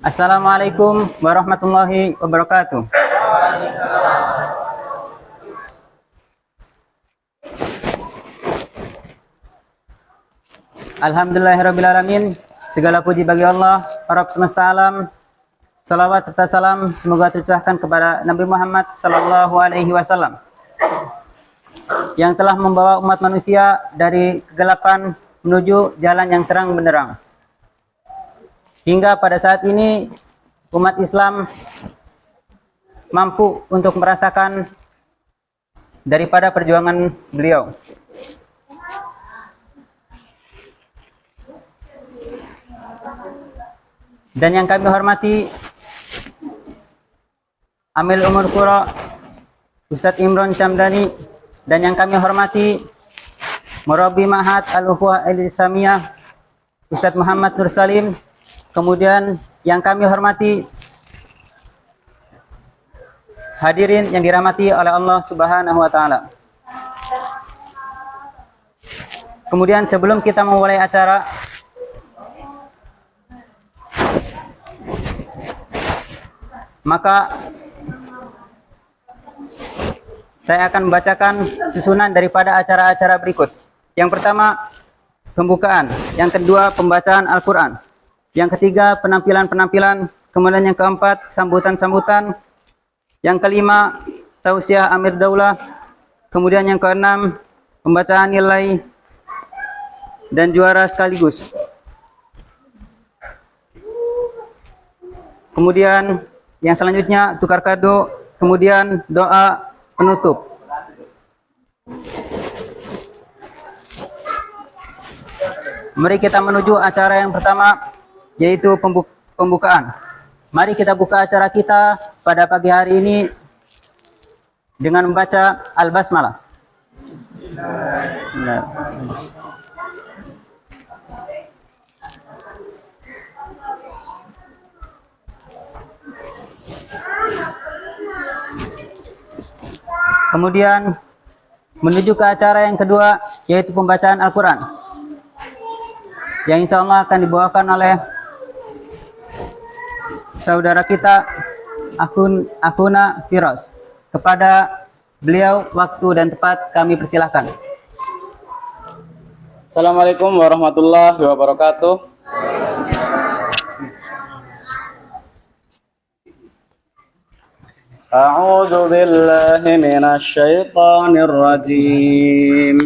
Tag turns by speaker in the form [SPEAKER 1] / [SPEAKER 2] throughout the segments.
[SPEAKER 1] Assalamualaikum warahmatullahi wabarakatuh. Alhamdulillahirrabbilalamin. Segala puji bagi Allah, Rabb semesta alam. Salawat serta salam semoga tercurahkan kepada Nabi Muhammad sallallahu alaihi wasallam yang telah membawa umat manusia dari kegelapan menuju jalan yang terang benderang. Hingga pada saat ini umat Islam mampu untuk merasakan daripada perjuangan beliau. Dan yang kami hormati Amil Umur Qura Ustadz Imron Syamdani, dan yang kami hormati Murabi Ma'had Al-Ukhuwah Al-Islamiyah Ustadz Muhammad Nur Salim. Kemudian yang kami hormati hadirin yang dirahmati oleh Allah Subhanahu wa taala. Kemudian sebelum kita memulai acara, maka saya akan membacakan susunan daripada acara-acara berikut. Yang pertama, pembukaan. Yang kedua, pembacaan Al-Quran. Yang ketiga, penampilan-penampilan. Kemudian yang keempat, sambutan-sambutan. Yang kelima, tausiah Amir Daulah. Kemudian yang keenam, pembacaan nilai dan juara sekaligus. Kemudian yang selanjutnya tukar kado, kemudian doa penutup. Mari kita menuju acara yang pertama, yaitu pembukaan. Mari kita buka acara kita pada pagi hari ini dengan membaca Al-Basmalah. Kemudian menuju ke acara yang kedua, yaitu pembacaan Al-Quran, yang insya Allah akan dibawakan oleh saudara kita Akhuna Firoz. Kepada beliau waktu dan tempat kami persilahkan.
[SPEAKER 2] Assalamualaikum warahmatullahi wabarakatuh. أعوذ بالله من الشيطان الرجيم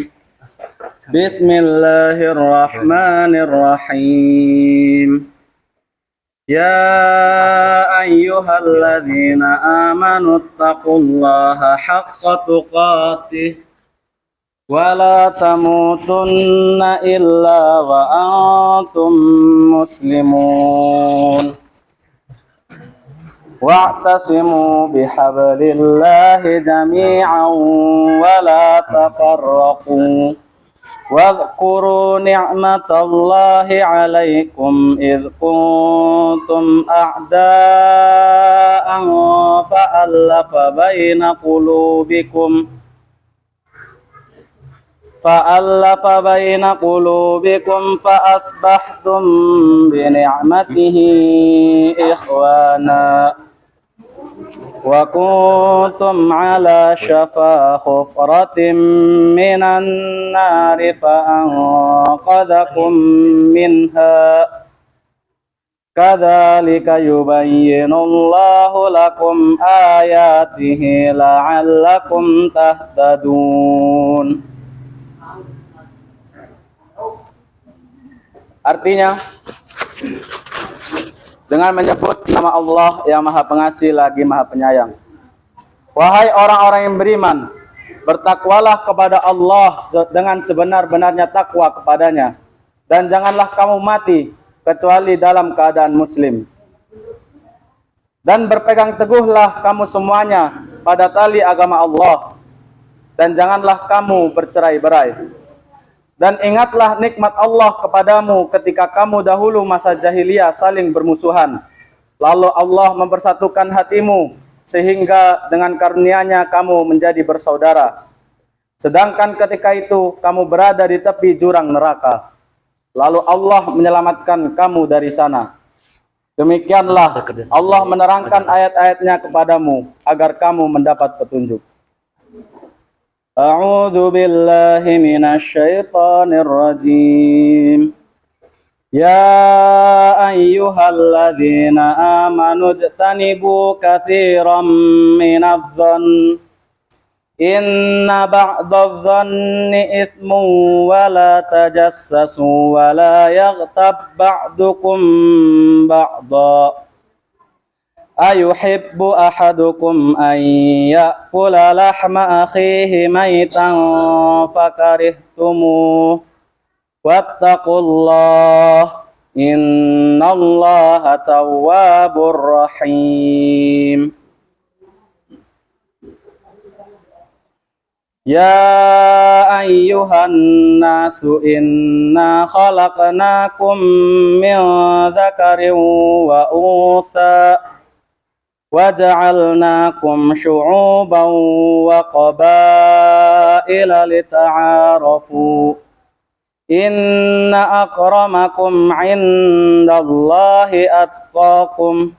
[SPEAKER 2] بسم الله الرحمن الرحيم يا أيها الذين آمنوا اتقوا الله حق تقاته ولا تموتن إلا وأنتم مسلمون واعتصموا بحبل الله جميعا ولا تفرقوا واذكروا نعمة الله عليكم إذ كنتم أعداء فألف بين قلوبكم فأصبحتم بنعمته إخوانا وكنتم على شفا حفرة من النار فأنقذكم منها كذلك يبين الله لكم آياته لعلكم تهتدون. Artinya, dengan menyebut nama Allah yang Maha Pengasih lagi Maha Penyayang. Wahai orang-orang yang beriman, bertakwalah kepada Allah dengan sebenar-benarnya takwa kepadanya, dan janganlah kamu mati kecuali dalam keadaan muslim. Dan berpegang teguhlah kamu semuanya pada tali agama Allah, dan janganlah kamu bercerai-berai. Dan ingatlah nikmat Allah kepadamu ketika kamu dahulu masa jahiliyah saling bermusuhan. Lalu Allah mempersatukan hatimu sehingga dengan karunia-Nya kamu menjadi bersaudara. Sedangkan ketika itu kamu berada di tepi jurang neraka. Lalu Allah menyelamatkan kamu dari sana. Demikianlah Allah menerangkan ayat-ayatnya kepadamu agar kamu mendapat petunjuk. A'udzu billahi minasyaitonir rajim. Ya ayyuhalladzina amanu ijtanibu katsiran minadh-dhann inna ba'dadh-dhanni ithmun wa la tajassasu wa la yaghtab ba'dukum ba'dha ayuhibbu ahadukum an ya'kula lahma akhihi maitan fakarihtumuh wattaqullah innallaha tawwabur rahim. Ya ayyuhan nasu inna khalaqnakum min dzakarin wa untha wa ja'alnakum syu'uban wa qabaila lita'arafu inna akramakum 'indallahi atqakum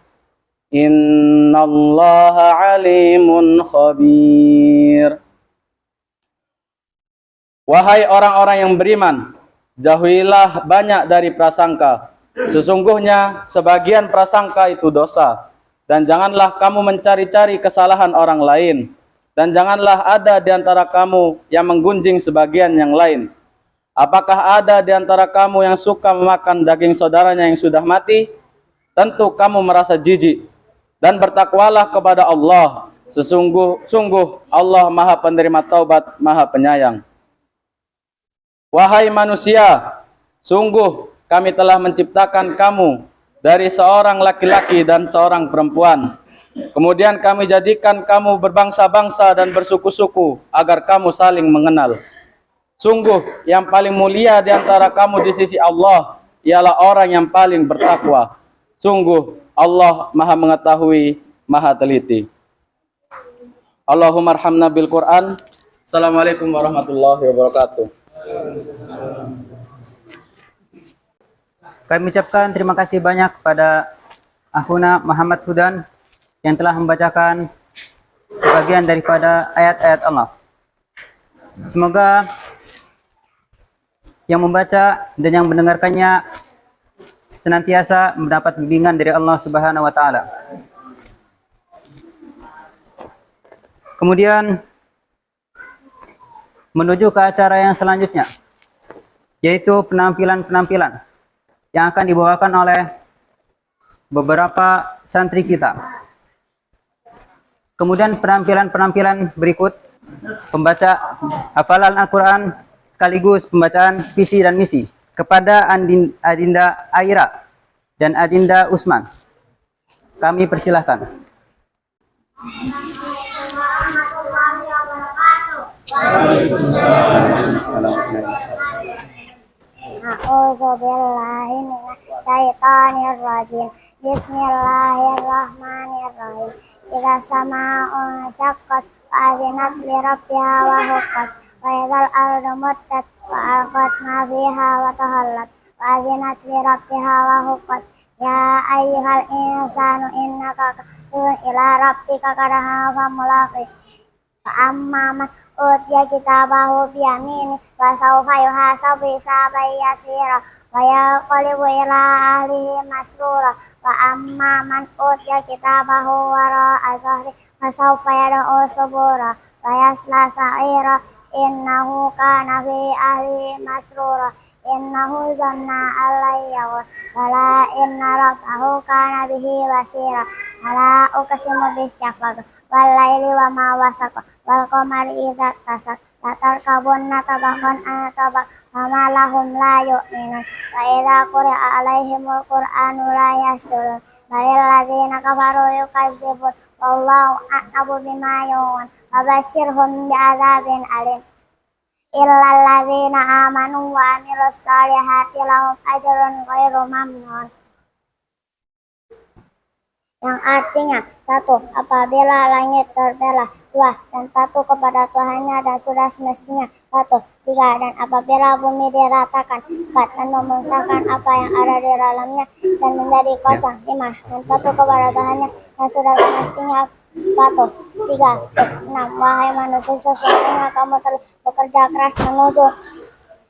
[SPEAKER 2] innallaha 'alimun khabir. Wahai orang-orang yang beriman, jauhilah banyak dari prasangka. Sesungguhnya sebagian prasangka itu dosa. Dan janganlah kamu mencari-cari kesalahan orang lain. Dan janganlah ada di antara kamu yang menggunjing sebagian yang lain. Apakah ada di antara kamu yang suka memakan daging saudaranya yang sudah mati? Tentu kamu merasa jijik. Dan bertakwalah kepada Allah. Sungguh Allah Maha Penerima Taubat, Maha Penyayang. Wahai manusia, sungguh kami telah menciptakan kamu dari seorang laki-laki dan seorang perempuan. Kemudian kami jadikan kamu berbangsa-bangsa dan bersuku-suku agar kamu saling mengenal. Sungguh yang paling mulia di antara kamu di sisi Allah ialah orang yang paling bertakwa. Sungguh Allah Maha mengetahui, Maha teliti. Allahumma arhamna bil Quran. Assalamualaikum warahmatullahi wabarakatuh.
[SPEAKER 1] Kami ucapkan terima kasih banyak kepada Akhuna Muhammad Hudan yang telah membacakan sebagian daripada ayat-ayat Allah. Semoga yang membaca dan yang mendengarkannya senantiasa mendapat bimbingan dari Allah Subhanahu wa taala. Kemudian menuju ke acara yang selanjutnya, yaitu penampilan-penampilan yang akan dibawakan oleh beberapa santri kita. Kemudian penampilan-penampilan berikut, pembaca hafalan Al-Quran sekaligus pembacaan visi dan misi kepada Adinda Aira dan Adinda Usman. Kami persilahkan.
[SPEAKER 3] A'udzu billahi minasyaitonir rajim. Bismillahirrahmanirrahim. Idza sama'un syaqqat wa adzinat li rabbiha wa huqqat wa idzal ardu muddat wa alqat ma fiha wa tahallat wa adzinat li rabbiha wa huqqat. Ya ayyuhal insanu innaka kadun ila rabbika kadahan famulaqih. Fa amma man utiya kitabahu biyamini wa sawfa yuhasabu hisaban yasira wa yanqalibu ila ahlihi masrura. Wa amma man utiya kitabahu wara'a dhahri fa sawfa yad'u subura wa yasla sa'ira innahu kana fi ahlihi masrura. Innahu zanna alla yawur wala inna rabbahu kana bihi basira. Ala uqsimu bisyafaq wal laili wa ma wasaqa wal qamari idza tasaq la tarkabunna tabaqan an tabaq fama lahum la yu'minun wa idza quri'a alaihimul qur'anu la yasjudun balil ladzina kafaru yukazzibun wallahu a'lamu bima yu'un wa basyirhum bi'adzabin alim illal ladzina amanu wa amilus solihati lahum ajrun ghairu mamnun. Yang artinya, 1. Apabila langit terbelah, 2. Dan patuh kepada Tuhannya dan sudah semestinya 1. 3. Dan apabila bumi diratakan 4. Dan memuntahkan apa yang ada di dalamnya dan menjadi kosong 5. Dan patuh kepada Tuhannya yang sudah semestinya patuh 3. 6. Wahai manusia, sesungguhnya kamu telah bekerja keras menuju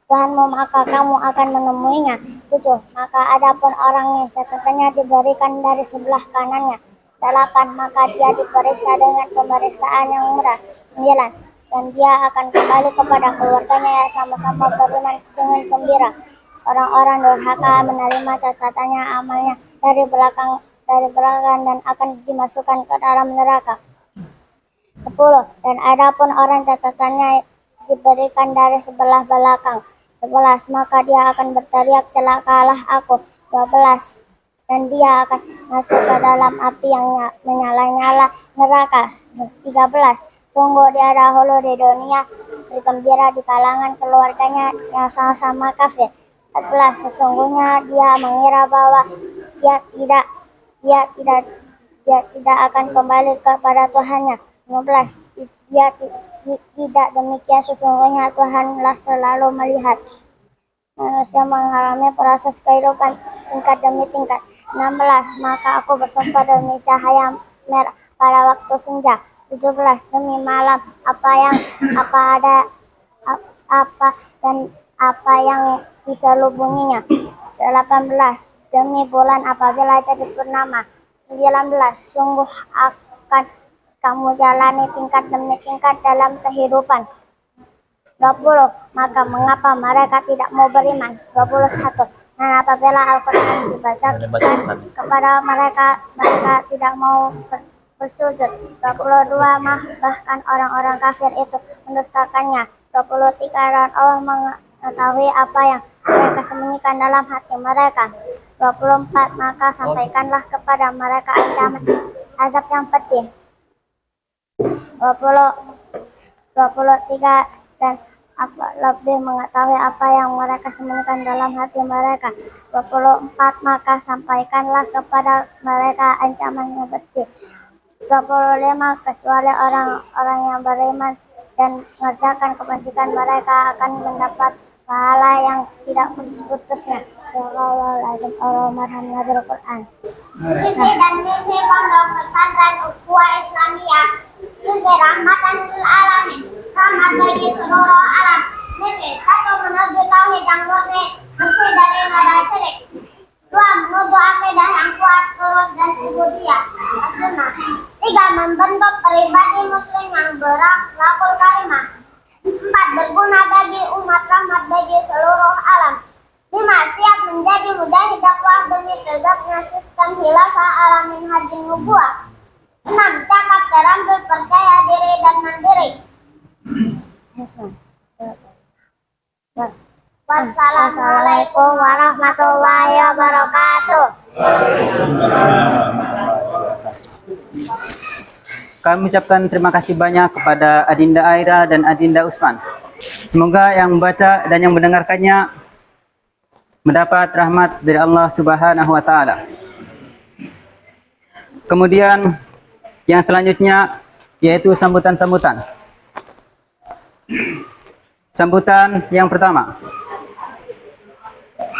[SPEAKER 3] Tuhanmu, maka kamu akan menemuinya. 7. Maka adapun orang yang catatannya diberikan dari sebelah kanannya. 8. Maka dia diperiksa dengan pemeriksaan yang murah. 9. Dan dia akan kembali kepada keluarganya yang sama-sama beriman dengan gembira. Orang-orang durhaka menerima catatannya amalnya dari belakang dan akan dimasukkan ke dalam neraka. 10. Dan adapun orang catatannya diberikan dari sebelah belakang. 11. Maka dia akan berteriak, celakalah aku. 12. Dan dia akan masuk ke dalam api yang menyala-nyala neraka. 13. Sungguh dia dahulu di dunia bergembira di kalangan keluarganya yang sama-sama kafir. 14. Sesungguhnya dia mengira bahwa dia tidak akan kembali kepada Tuhannya. 15. Dia tidak demikian, sesungguhnya Tuhanlah selalu melihat. Manusia mengalami proses kehidupan tingkat demi tingkat. 16. Maka aku bersumpah demi cahaya merah pada waktu senja. 17. Demi malam, apa yang diselubunginya. 18. Demi bulan apabila jadi purnama. 19. Sungguh akan kamu jalani tingkat demi tingkat dalam kehidupan. 20. Maka mengapa mereka tidak mau beriman? 21. Dan apabila Al-Quran dibacakan kepada mereka tidak mau bersujud. 22. Bahkan orang-orang kafir itu mendustakannya. 23. Dan Allah mengetahui apa yang mereka sembunyikan dalam hati mereka. 24. Maka sampaikanlah kepada mereka ancaman azab yang pedih. 23. Dan lebih mengetahui apa yang mereka sembunyikan dalam hati mereka. 24. Maka sampaikanlah kepada mereka ancaman yang pedih. 25. Kecuali orang-orang yang beriman dan mengerjakan kebajikan, mereka akan mendapat pahala yang tidak putus-putusnya. Astagfirullahaladzim. Allahumma bil Quran. Misi dan misi pondok pesantren Ukhuwah Islamiyah sebagai rahmatan lil alamin, rahmat bagi seluruh alam. Misi 1. Menuju tauhid yang murni, bersih dari noda syirik. 2. Menuju akidah yang kuat, lurus dan ubudiyah as-sunnah. 3. Membentuk pribadi muslim yang berakhlakul karimah. 4. Berguna bagi umat, rahmat bagi seluruh alam. 5. Siap menjadi mujahid dakwah demi tegaknya sistem khilafah alamin haji nubuwah. 6. Cakap, terampil, percaya diri dan mandiri. Wassalamualaikum warahmatullahi wabarakatuh.
[SPEAKER 1] Kami ucapkan terima kasih banyak kepada Adinda Aira dan Adinda Usman. Semoga yang membaca dan yang mendengarkannya mendapat rahmat dari Allah Subhanahu wa taala. Kemudian yang selanjutnya yaitu sambutan-sambutan. Sambutan yang pertama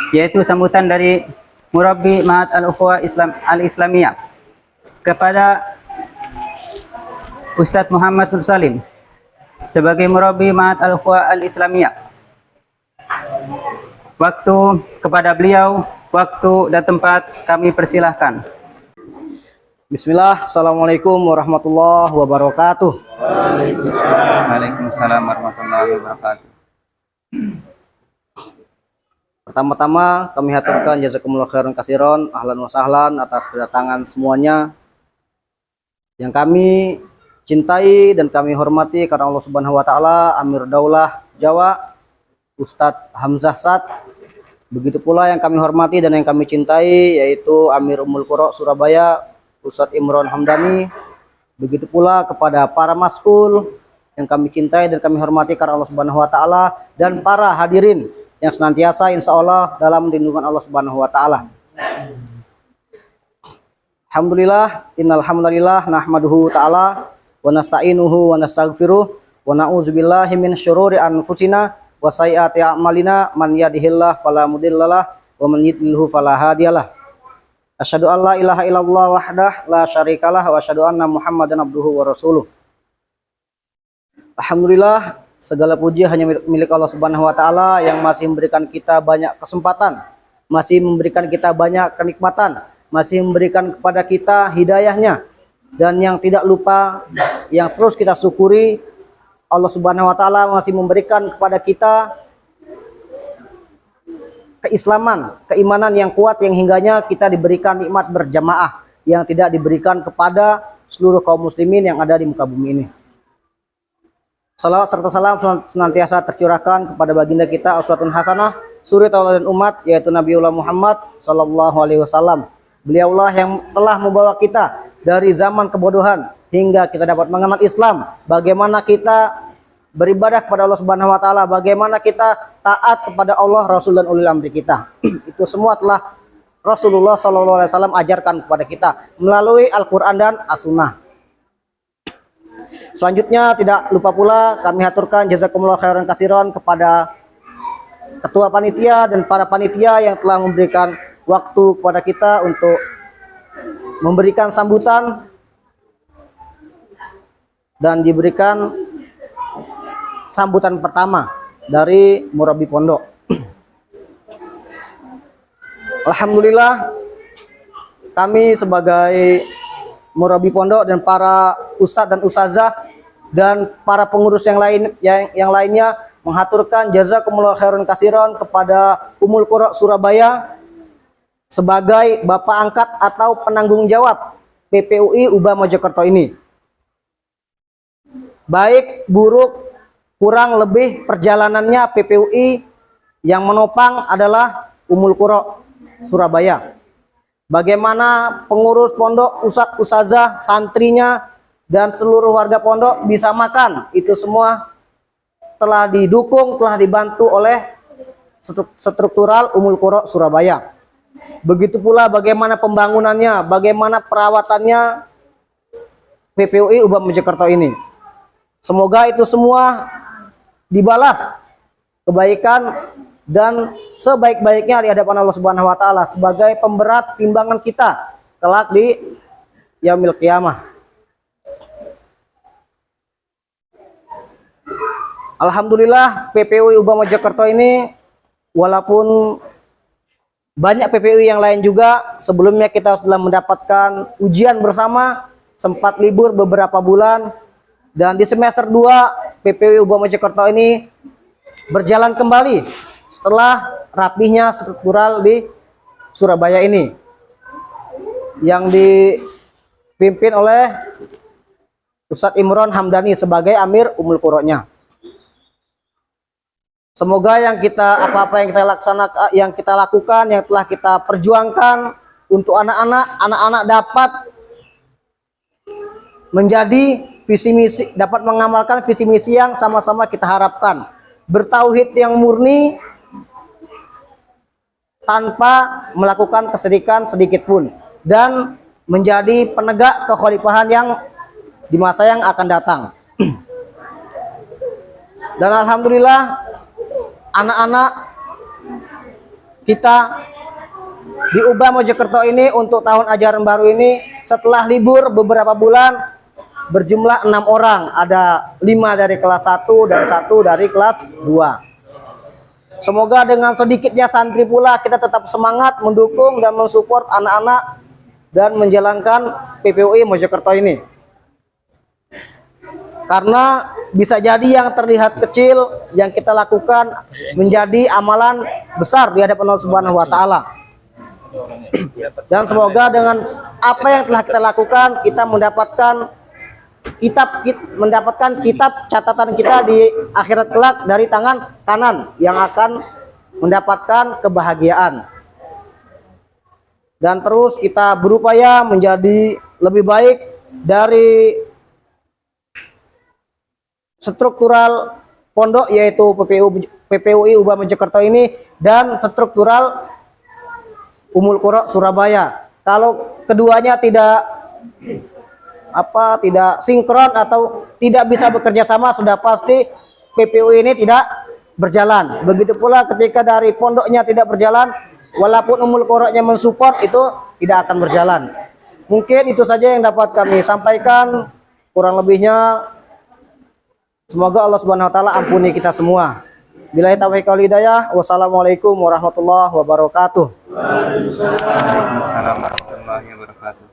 [SPEAKER 1] yaitu sambutan dari Murabbi Ma'had Al-Ukhuwah Al-Islamiyah kepada Ustadz Muhammad Nur Salim sebagai Murabbi Ma'had Al-Ukhuwah Al-Islamiyah. Waktu kepada beliau, waktu dan tempat kami persilahkan.
[SPEAKER 4] Bismillah, Assalamualaikum warahmatullahi wabarakatuh.
[SPEAKER 1] Waalaikumsalam warahmatullahi wabarakatuh.
[SPEAKER 4] Pertama-tama kami haturkan jazakumullah khairan katsiran, ahlan wa sahlan atas kedatangan semuanya yang kami cintai dan kami hormati karena Allah Subhanahu wa taala, Amir Daulah Jawa, Ustadz Hamzah Sad. Begitu pula yang kami hormati dan yang kami cintai yaitu Amir Ummul Qura Surabaya, Ustadz Imron Hamdani. Begitu pula kepada para mas'ul yang kami cintai dan kami hormati karena Allah Subhanahu wa taala, dan para hadirin yang senantiasa insya Allah dalam lindungan Allah Subhanahu wa taala. Alhamdulillah, innal hamdalillah nahmaduhu ta'ala wa nasta'inuhu wa nastaghfiruh wa na'udzubillahi min syururi anfusina wa sayyiati a'malina, man yahdihillahu fala mudhillalah wa man yudlilhu fala hadiyalah. Asyhadu an la ilaha illallah wahdah la syarikalah wa asyhadu anna Muhammadan abduhu wa rasuluh. Alhamdulillah, segala puji hanya milik Allah Subhanahu wa taala yang masih memberikan kita banyak kesempatan, masih memberikan kita banyak kenikmatan, masih memberikan kepada kita hidayahnya, dan yang tidak lupa, yang terus kita syukuri, Allah Subhanahu wa taala masih memberikan kepada kita keislaman, keimanan yang kuat yang hingganya kita diberikan nikmat berjamaah yang tidak diberikan kepada seluruh kaum muslimin yang ada di muka bumi ini. Salawat serta salam senantiasa tercurahkan kepada baginda kita uswatun hasanah, suri tauladan umat, yaitu Nabiullah Muhammad sallallahu alaihi wasallam. Beliaulah yang telah membawa kita dari zaman kebodohan hingga kita dapat mengenal Islam, bagaimana kita beribadah kepada Allah Subhanahu wa taala, bagaimana kita taat kepada Allah, Rasul dan ulil amri kita. Itu semua telah Rasulullah sallallahu alaihi wasallam ajarkan kepada kita melalui Al-Qur'an dan As-Sunnah. Selanjutnya tidak lupa pula kami haturkan jazakumullah khairan katsiran kepada ketua panitia dan para panitia yang telah memberikan waktu kepada kita untuk memberikan sambutan dan diberikan sambutan pertama dari murabi pondok. Alhamdulillah, kami sebagai murabi pondok dan para ustadz dan ustazah dan para pengurus yang lainnya menghaturkan jazakumullah khairan katsiran kepada Ummul Qura Surabaya sebagai bapak angkat atau penanggung jawab PPUI UBA Mojokerto ini. Baik buruk kurang lebih perjalanannya PPUI yang menopang adalah Ummul Qura Surabaya. Bagaimana pengurus pondok, ustadz, ustazah, santrinya, dan seluruh warga pondok bisa makan, itu semua telah didukung, telah dibantu oleh struktural Ummul Qura Surabaya. Begitu pula bagaimana pembangunannya, bagaimana perawatannya PPUI UBA Mojokerto ini. Semoga itu semua dibalas kebaikan dan sebaik-baiknya di hadapan Allah Subhanahu wa taala sebagai pemberat timbangan kita kelak di yaumil qiyamah. Alhamdulillah, PPUI UBA Mojokerto ini walaupun banyak PPUI yang lain juga sebelumnya kita sudah mendapatkan ujian bersama, sempat libur beberapa bulan, dan di semester 2 PPUI UBA Mojokerto ini berjalan kembali setelah rapihnya struktural di Surabaya ini yang dipimpin oleh Ustadz Imron Hamdani sebagai Amir Ummul Qura'nya. Semoga apa-apa yang kita laksanakan, yang kita lakukan, yang telah kita perjuangkan untuk anak-anak dapat menjadi visi misi, dapat mengamalkan visi misi yang sama-sama kita harapkan. Bertauhid yang murni tanpa melakukan kesyirikan sedikit pun, dan menjadi penegak kekhalifahan yang di masa yang akan datang. Dan alhamdulillah, anak-anak kita di UBA Mojokerto ini untuk tahun ajaran baru ini setelah libur beberapa bulan berjumlah 6 orang, ada 5 dari kelas 1 dan 1 dari kelas 2. Semoga dengan sedikitnya santri pula kita tetap semangat mendukung dan mensupport anak-anak dan menjalankan PPUI Mojokerto ini. Karena bisa jadi yang terlihat kecil yang kita lakukan menjadi amalan besar di hadapan Allah Subhanahu wa taala. Dan semoga dengan apa yang telah kita lakukan kita mendapatkan kitab catatan kita di akhirat kelak dari tangan kanan yang akan mendapatkan kebahagiaan. Dan terus kita berupaya menjadi lebih baik dari struktural pondok yaitu PPUI UBA Mojokerto ini dan struktural Ummul Qura Surabaya. Kalau keduanya tidak sinkron atau tidak bisa bekerja sama, sudah pasti PPU ini tidak berjalan. Begitu pula ketika dari pondoknya tidak berjalan, walaupun umul qura'nya mensupport, itu tidak akan berjalan. Mungkin itu saja yang dapat kami sampaikan. Kurang lebihnya semoga Allah Subhanahu wa taala ampuni kita semua. Billahi taufiq wal hidayah. Wassalamualaikum warahmatullahi wabarakatuh.
[SPEAKER 1] Waalaikumsalam warahmatullahi wabarakatuh.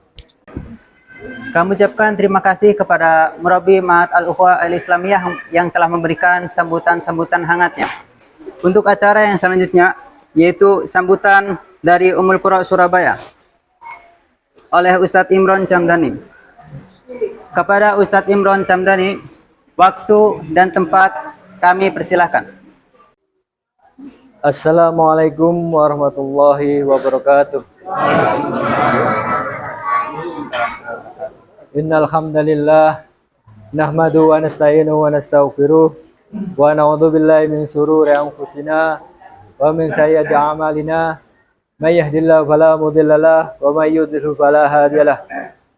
[SPEAKER 1] Kami ucapkan terima kasih kepada Murabi Ma'had Al-Ukhwah Al-Islamiyah yang telah memberikan sambutan-sambutan hangatnya. Untuk acara yang selanjutnya, yaitu sambutan dari Ummul Qura Surabaya oleh Ustadz Imron Camdani. Kepada Ustadz Imron Camdani, waktu dan tempat kami persilahkan.
[SPEAKER 5] Assalamualaikum warahmatullahi wabarakatuh. Innal hamdalillah nahmadu wa nasta'inu wa nastaghfiruh wa na'udzu billahi min shururi anfusina wa min sayyiati a'malina may yahdihillahu fala mudilla lahu wa may yudlil fala hadiya lahu.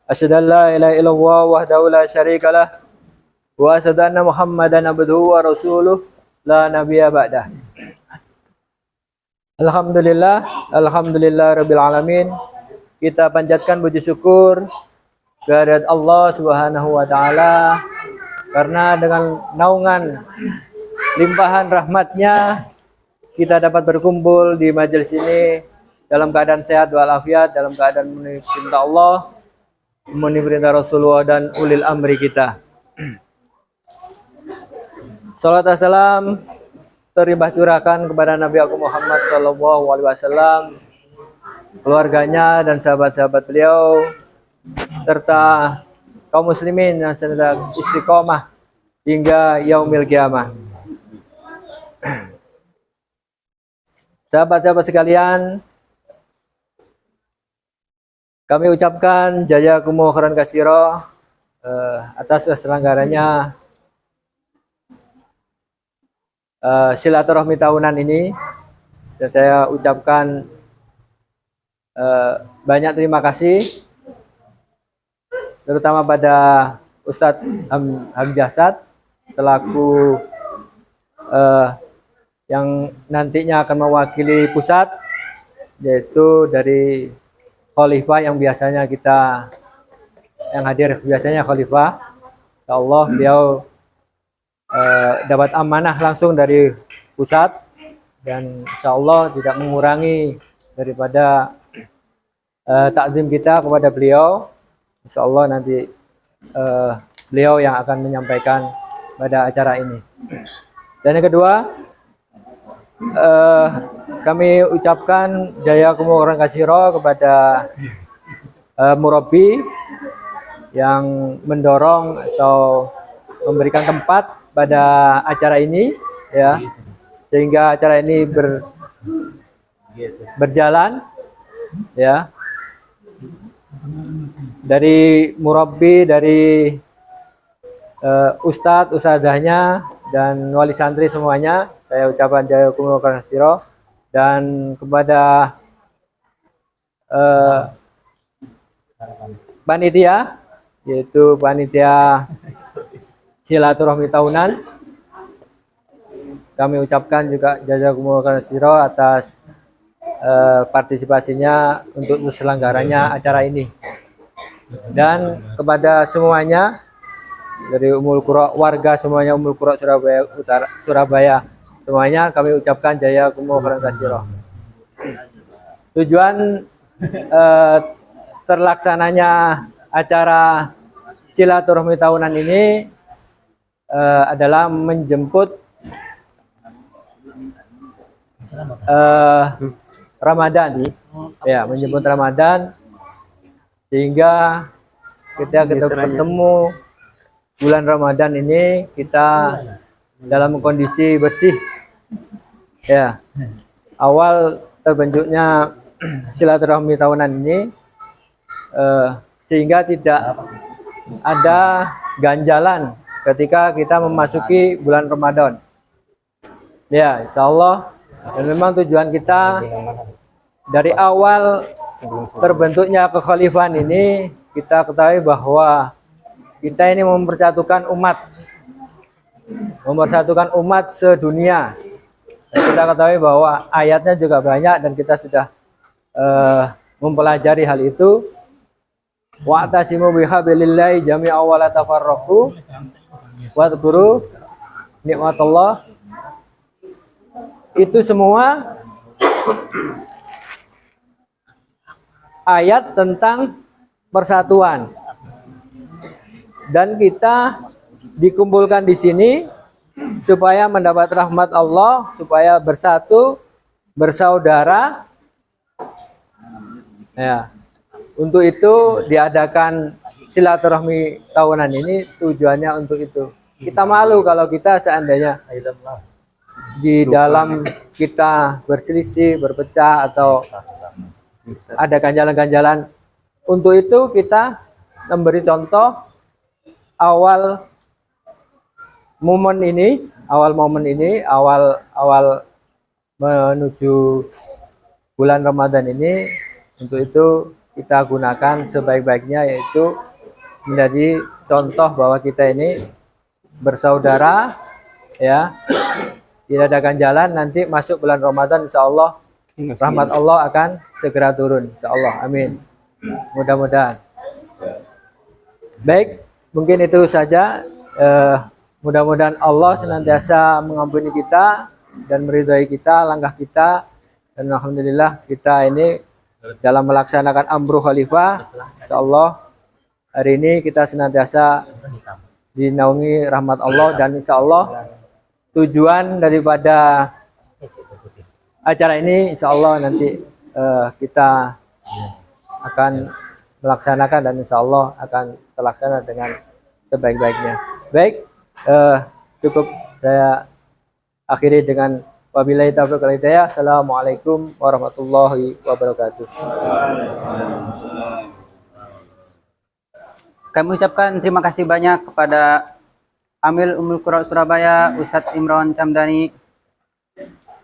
[SPEAKER 5] Asyhadu an la ilaha illallah wahdahu la syarika lahu wa asyhadu anna Muhammadan abduhu wa rasuluh la nabiyya ba'dah. Alhamdulillah rabbil alamin. Kita panjatkan puji syukur kehadirat Allah Subhanahu wa taala, karena dengan naungan limpahan rahmatnya kita dapat berkumpul di majelis ini dalam keadaan sehat walafiat, dalam keadaan memenuhi perintah Allah, memenuhi perintah Rasulullah dan ulil amri kita. Salat dan salam terlimpah curahkan kepada Nabi Agung Muhammad SAW, keluarganya dan sahabat-sahabat beliau, serta kaum muslimin yang sedang istiqomah hingga yaumil qiyamah. Sahabat-sahabat sekalian, kami ucapkan jazakumullahu khairan katsira atas terselenggaranya silaturahmi tahunan ini, dan saya ucapkan banyak terima kasih terutama pada Ustadz Hamjasad selaku yang nantinya akan mewakili pusat, yaitu dari khalifah yang biasanya kita yang hadir biasanya khalifah. Insyaallah beliau dapat amanah langsung dari pusat, dan insyaallah tidak mengurangi daripada takzim kita kepada beliau. Insyaallah nanti beliau yang akan menyampaikan pada acara ini. Dan yang kedua, kami ucapkan jazakumullahu khairan katsira kepada murabi yang mendorong atau memberikan tempat pada acara ini, ya, sehingga acara ini berjalan, ya, dari murabbi, dari ustadz, ustadzahnya, dan wali santri semuanya, saya ucapkan jazakumullahu khairan katsira. Dan kepada panitia, yaitu panitia silaturahmi tahunan, kami ucapkan juga jazakumullahu khairan katsira atas partisipasinya untuk terselenggaranya acara ini. Dan kepada semuanya dari Ummul Qura, warga semuanya Ummul Qura Surabaya Utara, Surabaya semuanya, kami ucapkan jazakumullahu khairan katsira. Tujuan terlaksananya acara silaturahmi tahunan ini adalah menjemput Ramadan, ya, menjemput Ramadan, sehingga kita ketemu bulan Ramadan ini kita dalam kondisi bersih, ya. Awal terbentuknya silaturahmi tahunan ini sehingga tidak ada ganjalan ketika kita memasuki bulan Ramadan, ya, insyaallah. Dan memang tujuan kita dari awal terbentuknya kekhalifahan ini, kita ketahui bahwa kita ini mempersatukan umat sedunia. Dan kita ketahui bahwa ayatnya juga banyak dan kita sudah mempelajari hal itu. Wa'tasimu bihablillahi jami'an wa la tafarraqu wadhkuru nikmatallah. Itu semua ayat tentang persatuan. Dan kita dikumpulkan di sini supaya mendapat rahmat Allah, supaya bersatu, bersaudara. Ya. Untuk itu diadakan silaturahmi tahunan ini, tujuannya untuk itu. Kita malu kalau kita seandainya di dalam kita berselisih, berpecah, atau ada ganjalan-ganjalan. Untuk itu kita memberi contoh awal momen ini, awal menuju bulan Ramadan ini. Untuk itu kita gunakan sebaik-baiknya, yaitu menjadi contoh bahwa kita ini bersaudara, ya. Tidak ada ganjalan, nanti masuk bulan Ramadan, insya Allah rahmat Allah akan segera turun, insya Allah, amin. Mudah-mudahan. Baik, mungkin itu saja. Mudah-mudahan Allah senantiasa mengampuni kita dan meridhai kita, langkah kita. Dan alhamdulillah kita ini dalam melaksanakan amruh khalifah, insya Allah hari ini kita senantiasa dinaungi rahmat Allah. Dan insya Allah tujuan daripada acara ini, insya Allah nanti kita akan melaksanakan, dan insya Allah akan terlaksana dengan sebaik-baiknya. Baik, cukup saya akhiri dengan wabillahi taufiq wal hidayah. Assalamualaikum warahmatullahi wabarakatuh.
[SPEAKER 1] Kami ucapkan terima kasih banyak kepada Amil Ummul Qura Surabaya, Ustadz Imron Camdani.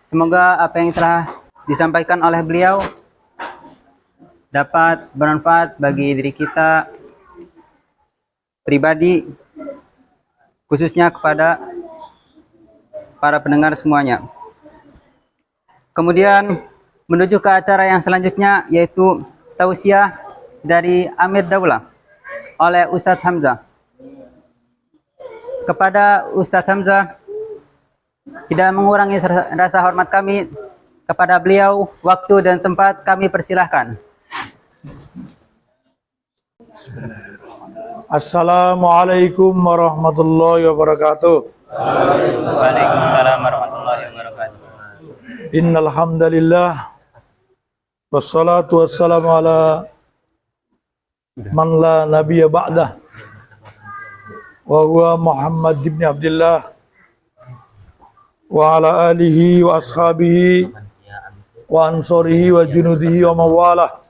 [SPEAKER 1] Semoga apa yang telah disampaikan oleh beliau dapat bermanfaat bagi diri kita pribadi, khususnya kepada para pendengar semuanya. Kemudian menuju ke acara yang selanjutnya, yaitu tausiah dari Amir Daulah oleh Ustadz Hamzah. Kepada Ustadz Hamzah, tidak mengurangi rasa hormat kami kepada beliau, waktu dan tempat kami persilahkan.
[SPEAKER 6] Assalamualaikum warahmatullahi wabarakatuh.
[SPEAKER 1] Waalaikumsalam warahmatullahi wabarakatuh.
[SPEAKER 6] Innal hamdalillah wassalatu wassalamu ala man la nabiyya ba'dah wa huwa Muhammad ibn Abdullah wa ala alihi wa ashabihi wa ansorihi wa junudihi wa mawalah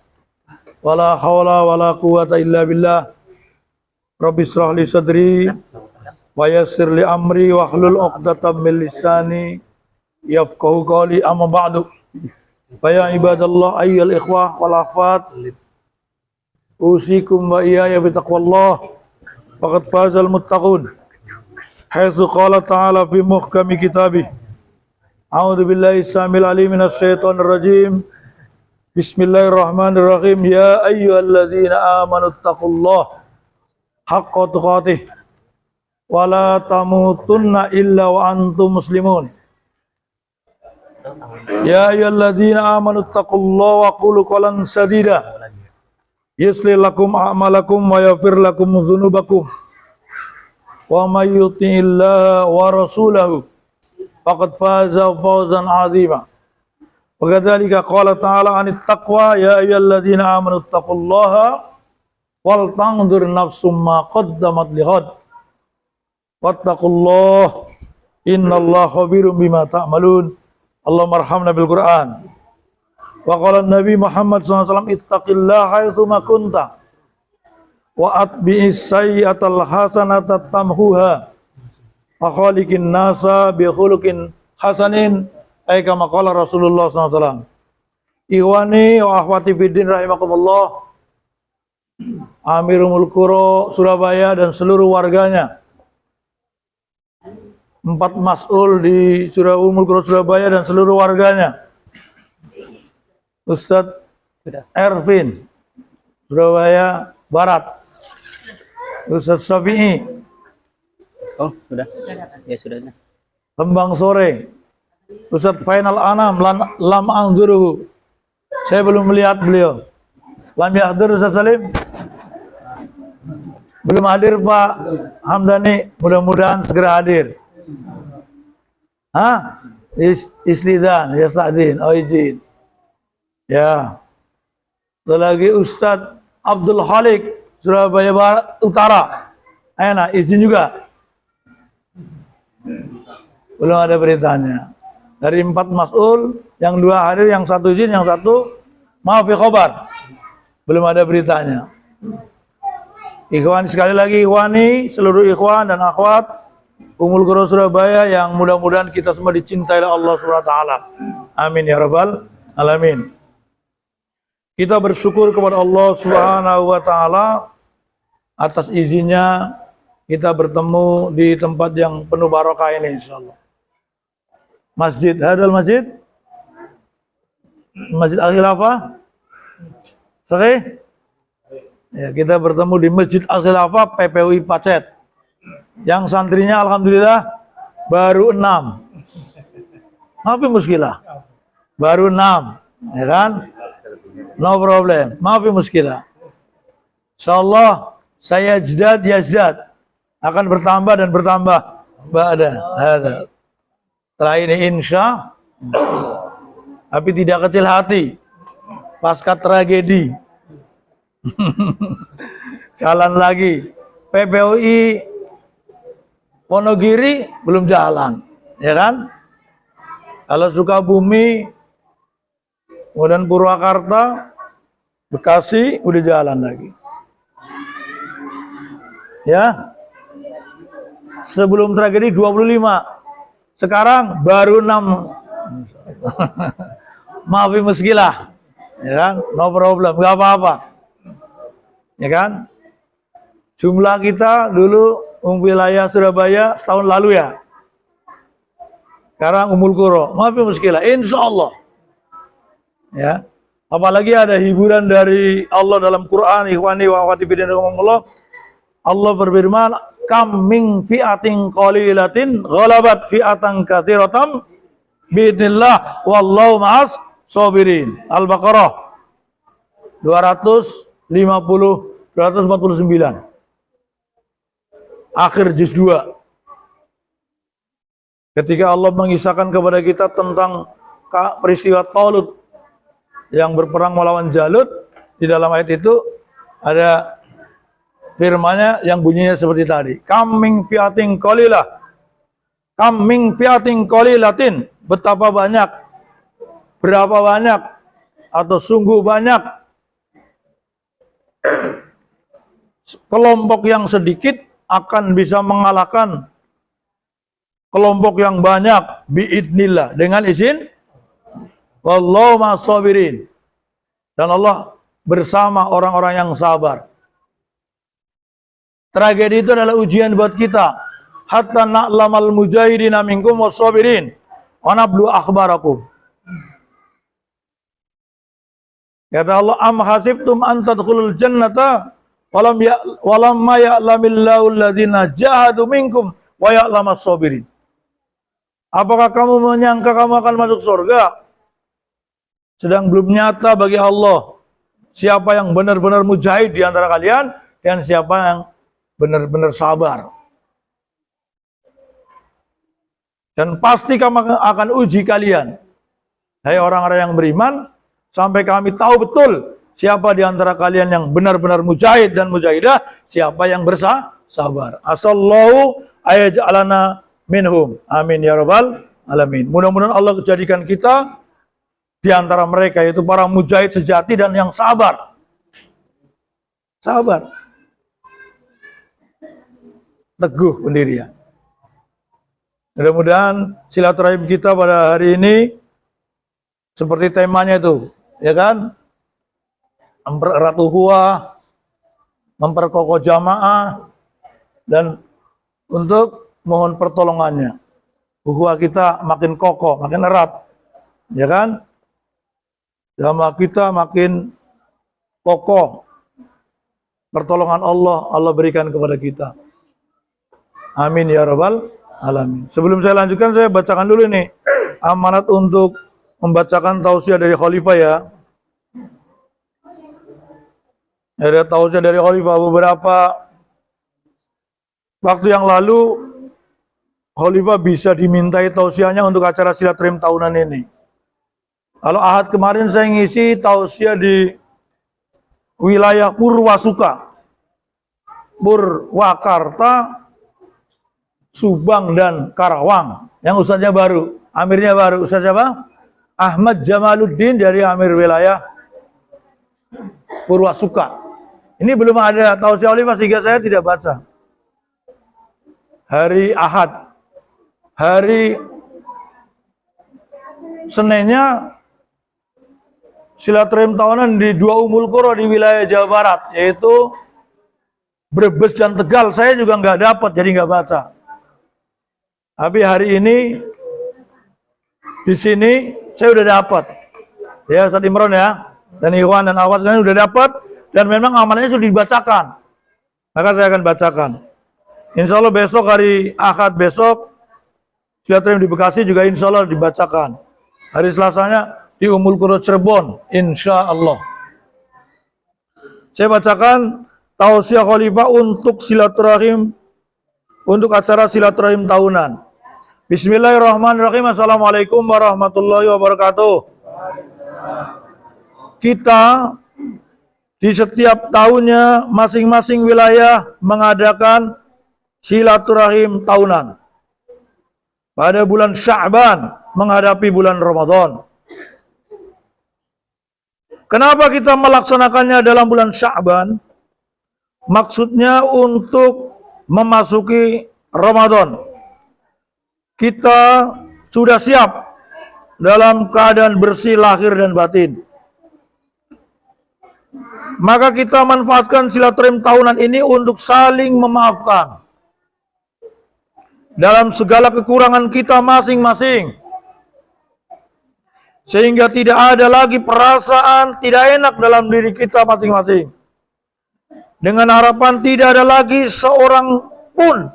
[SPEAKER 6] wa la hawla wa la quwata illa billah. Rabbi israh li sadri wa yassir li amri wa hlul 'uqdatam min lisani yafqahu qawli, amma ba'du. Fa ya ibadallah ayyuhal ikhwah wal akhwat, usikum wa iyaya bi taqwallah. Faqad fazal muttaqun. Haitsu qala ta'ala fi muhkami kitabih. A'udzu billahi samil alim minasy syaithanir rajim. Bismillahirrahmanirrahim. Ya ayyuhalladzina amanu taqullaha haqqa tuqatih wa la tamutunna illa wa antum muslimun. Ya ayyuhalladzina amanu taqullaha wa qulu qawlan sadida yuslih lakum a'malakum wa yaghfir lakum dzunubakum wa may yuti'illaha wa rasulahu faqad faza fawzan 'azima. Wa kadzalika qala ta'ala 'anit taqwa ya ayyuhalladzina amanu taqullaha wal tanzur nafsum ma qaddamat lighad wattaqullaha innallaha khabirum bima ta'malun. Allahumma arhamna bil Qur'an. Wa qala Nabi Muhammad SAW, ittaqillaha haitsu ma kunta wa atbi'is sayyi'atal hasanata tamhuha wa khaliqin nasa bi khuluqin hasanin, ay kama qala Rasulullah SAW. Ikhwani wa akhwati fiddin rahimakumullah, Amir Ummul Qura Surabaya dan seluruh warganya. 4 mas'ul di Ummul Qura Surabaya dan seluruh warganya. Ustadz Ervin Surabaya Barat. Ustadz Syafi'i
[SPEAKER 1] Oh, sudah. Ya sudah.
[SPEAKER 6] Lembang Sore. Ustadz Fainal Anam lam anzuruhu. Saya belum melihat beliau. Lam yahdur Ustadz Salim. Belum hadir Pak Hamdani, mudah-mudahan segera hadir. Hah? Istidan, yasta'din, oh izin. Ya. Satu lagi Ustadz Abdul Khalik Surabaya Barat Utara. Enak, izin juga. Belum ada beritanya. Dari 4 mas'ul, yang 2 hadir, yang 1 izin, yang 1 maaf ya khobar. Belum ada beritanya. Ikhwan, sekali lagi ikhwani, seluruh ikhwan dan akhwat Ummul Qura Surabaya yang mudah-mudahan kita semua dicintai oleh Allah Subhanahu wa taala. Amin ya rabbal alamin. Kita bersyukur kepada Allah Subhanahu wa taala atas izinnya kita bertemu di tempat yang penuh barokah ini insyaallah. Masjid Hadal Masjid Al-Khilafah. Sahih? Ya, kita bertemu di Masjid Al-Khilafah PPUI Pacet. Yang santrinya alhamdulillah baru 6. Maafin muskilah. Baru 6, ya kan? No problem. Maafin muskilah. Insyaallah saya yazdad akan bertambah dan bertambah. Ba'da hada. Setelah ini insya tapi tidak kecil hati pasca tragedi. Jalan lagi. PPUI Wonogiri belum jalan, ya kan? Kalau Sukabumi, kemudian Purwakarta, Bekasi udah jalan lagi. Ya. Sebelum tragedi 25. Sekarang baru 6. Maafin meskilah. Ya kan? No problem, enggak apa-apa. Ya kan? Jumlah kita dulu wilayah Surabaya setahun lalu ya. Sekarang Ummul Qura. Maafin meskilah. Insyaallah. Ya. Apalagi ada hiburan dari Allah dalam Quran, ikhwani wa akhwati fillah rahimakumullah. Allah berfirman, "Kam min fi'atin qalilatin ghalabat fi'atan katsiratan biidznillah wallahu ma'as sabirin." Al-Baqarah 249. Akhir juz 2. Ketika Allah mengisahkan kepada kita tentang peristiwa Talut yang berperang melawan Jalut, di dalam ayat itu ada firman-Nya yang bunyinya seperti tadi. Kam min fi'atin qalilah. Kam min fi'atin qalilatin. Betapa banyak, berapa banyak, atau sungguh banyak kelompok yang sedikit akan bisa mengalahkan kelompok yang banyak biidznillah, dengan izin wallahu ma'as-sabirin, dan Allah bersama orang-orang yang sabar. Tragedi itu adalah ujian buat kita. Hatta na'lamal mujahidina minkum was-sabirin wa nablu akhbarakum. Kata Allah, am hasibtum an tadkhulul jannata walam ma ya'lamillahu alladhina jahadu minkum wa ya'lamas sabirin. Apakah kamu menyangka kamu akan masuk surga sedang belum nyata bagi Allah siapa yang benar-benar mujahid di antara kalian dan siapa yang benar-benar sabar. Dan pasti kami akan uji kalian, hai orang-orang yang beriman, sampai kami tahu betul siapa di antara kalian yang benar-benar mujahid dan mujahidah, siapa yang bersabar. Asallahu ayaj'alana minhum. Amin ya rabbal alamin. Mudah-mudahan Allah jadikan kita di antara mereka, yaitu para mujahid sejati dan yang sabar. Sabar. Teguh pendirian. Mudah-mudahan silaturahim kita pada hari ini seperti temanya itu, ya kan? Mempererat ukhuwah, memperkokoh jamaah, dan untuk mohon pertolongannya. Ukhuwah kita makin kokoh, makin erat, ya kan? Jamaah kita makin kokoh. Pertolongan Allah berikan kepada kita. Amin ya rabbal alamin. Sebelum saya lanjutkan, saya bacakan dulu nih amanat untuk membacakan tausiah dari khalifah ya. Ada tausiah dari khalifah. Beberapa waktu yang lalu khalifah bisa dimintai tausiahnya untuk acara silaturahim tahunan ini. Kalau Ahad kemarin saya ngisi tausiah di wilayah Purwasuka, Purwakarta, Subang dan Karawang. Yang ustaznya baru, amirnya baru. Ustaz siapa? Ahmad Jamaluddin dari amir wilayah Purwasuka. Ini belum ada tausiah khalifah sehingga saya tidak baca. Hari Ahad, hari Seninnya silaturahim tahunan di dua Ummul Qura di wilayah Jawa Barat, yaitu Brebes dan Tegal. Saya juga nggak dapat, jadi nggak baca. Tapi hari ini di sini saya udah dapat. Ya Ustaz Imron ya, dan Ikhwan dan Awas kalian udah dapat, dan memang amanahnya sudah dibacakan. Maka saya akan bacakan. Insya Allah besok hari Ahad besok silaturahim di Bekasi juga insya Allah dibacakan. Hari Selasanya di Ummul Qura Cirebon, insya Allah. Saya bacakan tausiah khalifah untuk silaturahim, untuk acara silaturahim tahunan. Bismillahirrahmanirrahim. Assalamualaikum warahmatullahi wabarakatuh. Kita di setiap tahunnya masing-masing wilayah mengadakan silaturahim tahunan. Pada bulan Sya'ban menghadapi bulan Ramadan. Kenapa kita melaksanakannya dalam bulan Sya'ban? Maksudnya untuk memasuki Ramadan. Kita sudah siap dalam keadaan bersih lahir dan batin. Maka kita manfaatkan silaturahim tahunan ini untuk saling memaafkan dalam segala kekurangan kita masing-masing. Sehingga tidak ada lagi perasaan tidak enak dalam diri kita masing-masing. Dengan harapan tidak ada lagi seorang pun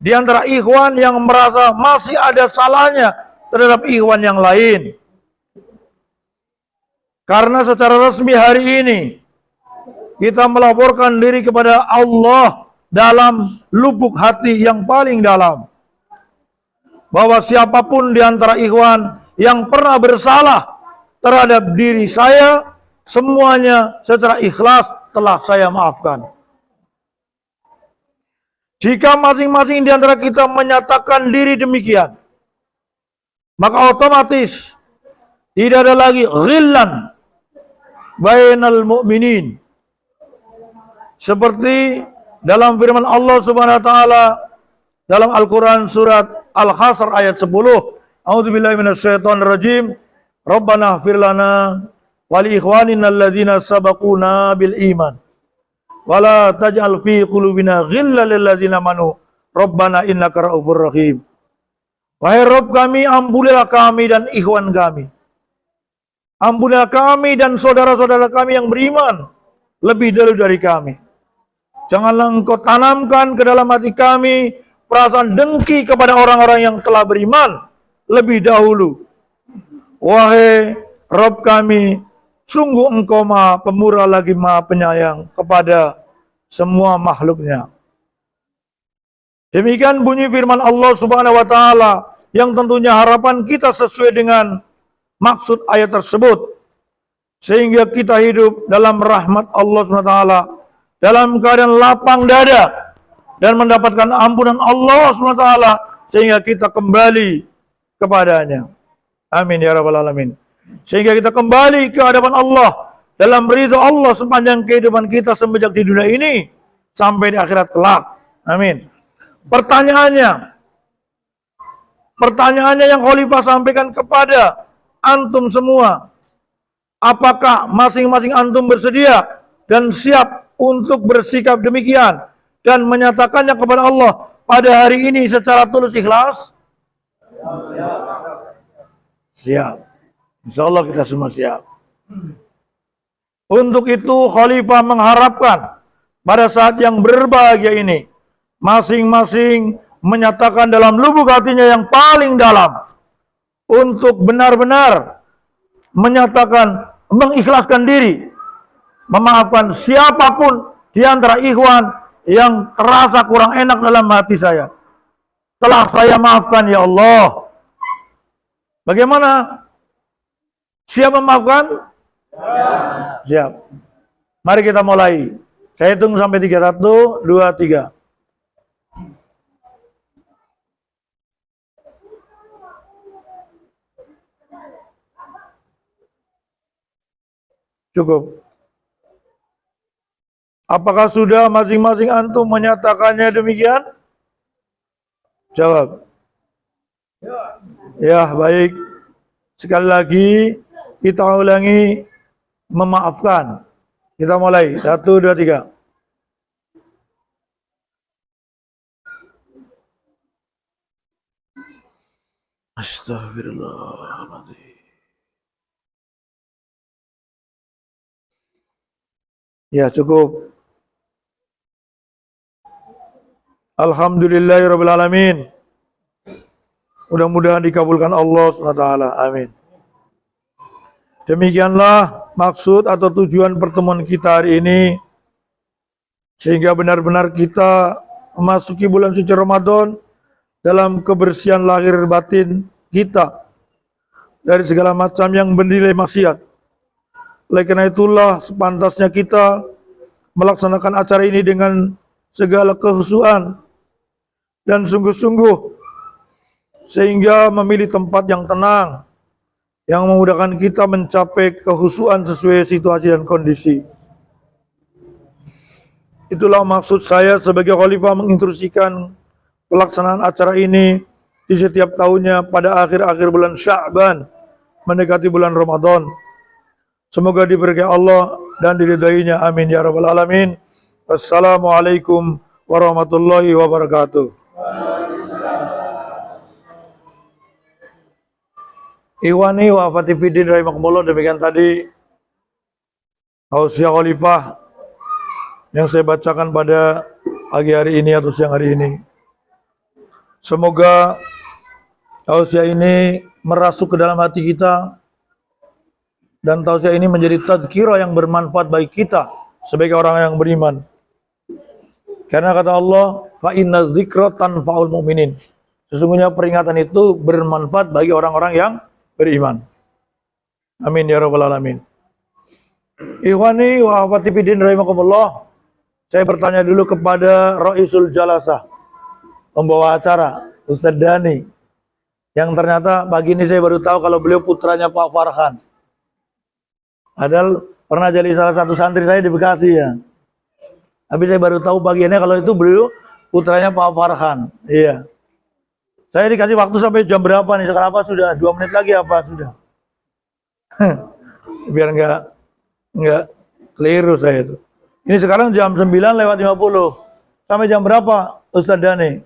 [SPEAKER 6] di antara ikhwan yang merasa masih ada salahnya terhadap ikhwan yang lain. Karena secara resmi hari ini kita melaporkan diri kepada Allah dalam lubuk hati yang paling dalam, bahwa siapapun di antara ikhwan yang pernah bersalah terhadap diri saya, semuanya secara ikhlas telah saya maafkan. Jika masing-masing di antara kita menyatakan diri demikian, maka otomatis tidak ada lagi ghillan bainal mu'minin. Seperti dalam firman Allah Subhanahu wa taala dalam Al-Qur'an surat Al-Hasr ayat 10, A'udzubillahi minasyaitonirrajim. Rabbana ighfir lana wa li ikhwanina alladzina sabaquna bil iman. Wala taj'al fi qulubina ghillan lil ladzina amanu Rabbana innaka ra'ufur rahim. Wahai Rabb kami, ampunilah kami dan ikhwan kami. Ampunilah kami dan saudara-saudara kami yang beriman lebih dulu dari kami. Janganlah engkau tanamkan ke dalam hati kami perasaan dengki kepada orang-orang yang telah beriman lebih dahulu. Wahai Rabb kami, sungguh engkau maha pemurah lagi maha penyayang kepada semua makhluknya. Demikian bunyi firman Allah Subhanahu wa taala yang tentunya harapan kita sesuai dengan maksud ayat tersebut, sehingga kita hidup dalam rahmat Allah Subhanahu wa taala dalam keadaan lapang dada dan mendapatkan ampunan Allah Subhanahu wa taala sehingga kita kembali kepadanya. Amin ya rabbal alamin. Sehingga kita kembali ke hadapan Allah dalam ridha Allah sepanjang kehidupan kita semenjak di dunia ini sampai di akhirat kelak. Amin. Pertanyaannya yang Khalifah sampaikan kepada antum semua, apakah masing-masing antum bersedia dan siap untuk bersikap demikian dan menyatakannya kepada Allah pada hari ini secara tulus ikhlas? Siap. Insya Allah kita semua siap. Untuk itu Khalifah mengharapkan pada saat yang berbahagia ini, masing-masing menyatakan dalam lubuk hatinya yang paling dalam untuk benar-benar menyatakan, mengikhlaskan diri, memaafkan siapapun di antara ikhwan yang terasa kurang enak dalam hati saya. Telah saya maafkan ya Allah. Bagaimana? Siap memaafkan? Siap. Mari kita mulai. Saya hitung sampai 3. 1, 2, 3. Cukup. Apakah sudah masing-masing antum menyatakannya demikian? Jawab. Ya, baik. Sekali lagi kita ulangi memaafkan. Kita mulai. 1, 2, 3. Astagfirullahaladzim. Ya, cukup. Alhamdulillahirrabbilalamin. Mudah-mudahan dikabulkan Allah SWT. Amin. Demikianlah maksud atau tujuan pertemuan kita hari ini, sehingga benar-benar kita memasuki bulan suci Ramadan dalam kebersihan lahir batin kita dari segala macam yang bernilai maksiat. Oleh karena itulah sepantasnya kita melaksanakan acara ini dengan segala kehusuan dan sungguh-sungguh, sehingga memilih tempat yang tenang yang memudahkan kita mencapai kehusuan sesuai situasi dan kondisi. Itulah maksud saya sebagai khalifah menginstruksikan pelaksanaan acara ini di setiap tahunnya pada akhir-akhir bulan Sya'ban mendekati bulan Ramadan. Semoga diberkahi Allah dan diridainya. Amin ya rabbal alamin. Wassalamualaikum warahmatullahi wabarakatuh. Iwani wa fatifidin rahimakumullah, demikian tadi tausiah khalifah yang saya bacakan pada pagi hari ini atau siang hari ini. Semoga tausiah ini merasuk ke dalam hati kita dan tausiah ini menjadi tazkirah yang bermanfaat bagi kita sebagai orang yang beriman. Karena kata Allah, fa inna dzikra tanfa'ul mu'minin. Sesungguhnya peringatan itu bermanfaat bagi orang-orang yang beriman. Amin ya rabbal alamin. Ikhwani wa akhwati fiddin rahimakumullah. Saya bertanya dulu kepada Raisul Jalasah, pembawa acara, Ustaz Dani, yang ternyata pagi ini saya baru tahu kalau beliau putranya Pak Farhan. Padahal pernah jadi salah satu santri saya di Bekasi ya. Tapi saya baru tahu pagi ini kalau itu beliau putranya Pak Farhan. Iya. Saya dikasih waktu sampai jam berapa nih? Sekarang apa sudah? 2 menit lagi apa sudah? Biar enggak keliru saya itu. Ini sekarang jam 9:50. Sampai jam berapa Ustaz Dani?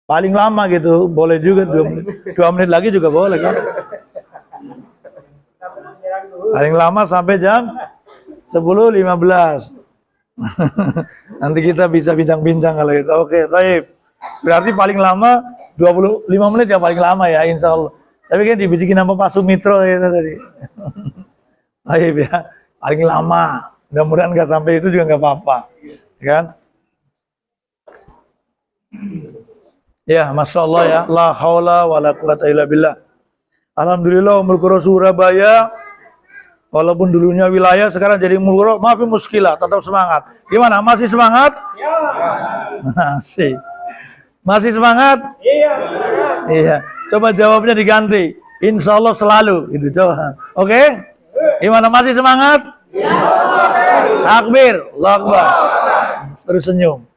[SPEAKER 6] Paling lama gitu, boleh juga 2 menit. 2 menit lagi juga boleh kan? Paling lama sampai jam 10:15. Nanti kita bisa bincang-bincang kalau itu. Oke, baik. Berarti paling lama 25 menit ya paling lama ya, insya Allah. Tapi kan dibisikin sama Pak Sumitro ya tadi. Baik ya, paling lama. Mudah-mudahan nggak sampai itu juga nggak apa-apa, kan? Ya, masya Allah ya, la haula wala quwata illa billah. Alhamdulillah Ummul Qura Surabaya, walaupun dulunya wilayah sekarang jadi Ummul Qura, maafin muskilah, tetap semangat. Gimana? Masih semangat? Ya. Masih. Masih semangat? Iya. Iya. Coba jawabnya diganti. Insya Allah selalu. Itu coba. Oke? Gimana? Masih semangat? Takbir. Allahu Akbar. Terus senyum.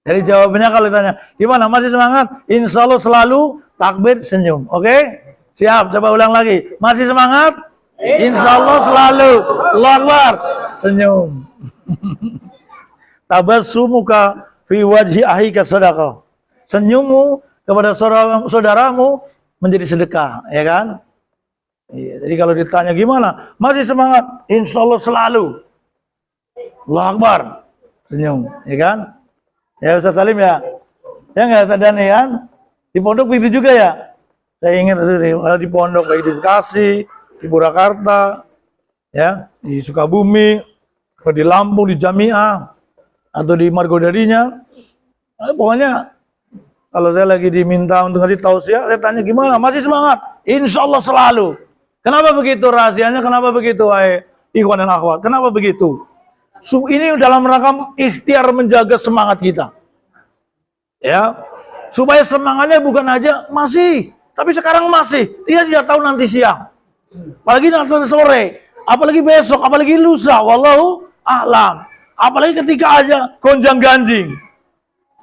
[SPEAKER 6] Jadi jawabannya kalau ditanya, gimana? Masih semangat? Insya Allah selalu. Takbir, senyum. Oke? Siap. Coba ulang lagi. Masih semangat? Insya Allah selalu. Allahu Akbar. Senyum. Tabassumuka fi wajhi ahika sadaqah. Senyummu kepada saudaramu menjadi sedekah, ya kan? Iya, jadi kalau ditanya gimana? Masih semangat? Insya Allah selalu. Allahu Akbar. Senyum, ya kan? Ya Ustaz Salim ya. Ya nggak Ustaz Dani kan? Di pondok begitu juga ya. Saya ingat di pondok baik di Bekasi, di Purwakarta, ya, di Sukabumi, di Lampung, di Jamiah, atau di Margodadinya. Pokoknya kalau saya lagi diminta untuk ngasih tausiah, saya tanya gimana? Masih semangat? Insya Allah selalu. Kenapa begitu rahasianya? Kenapa begitu, ikhwan dan akhwat? Kenapa begitu? Ini dalam rangka ikhtiar menjaga semangat kita. Ya, supaya semangatnya bukan aja masih, tapi sekarang masih. Dia tidak tahu nanti siang. Apalagi nanti sore, apalagi besok, apalagi lusa. Wallahu a'lam. Apalagi ketika aja gonjang ganjing.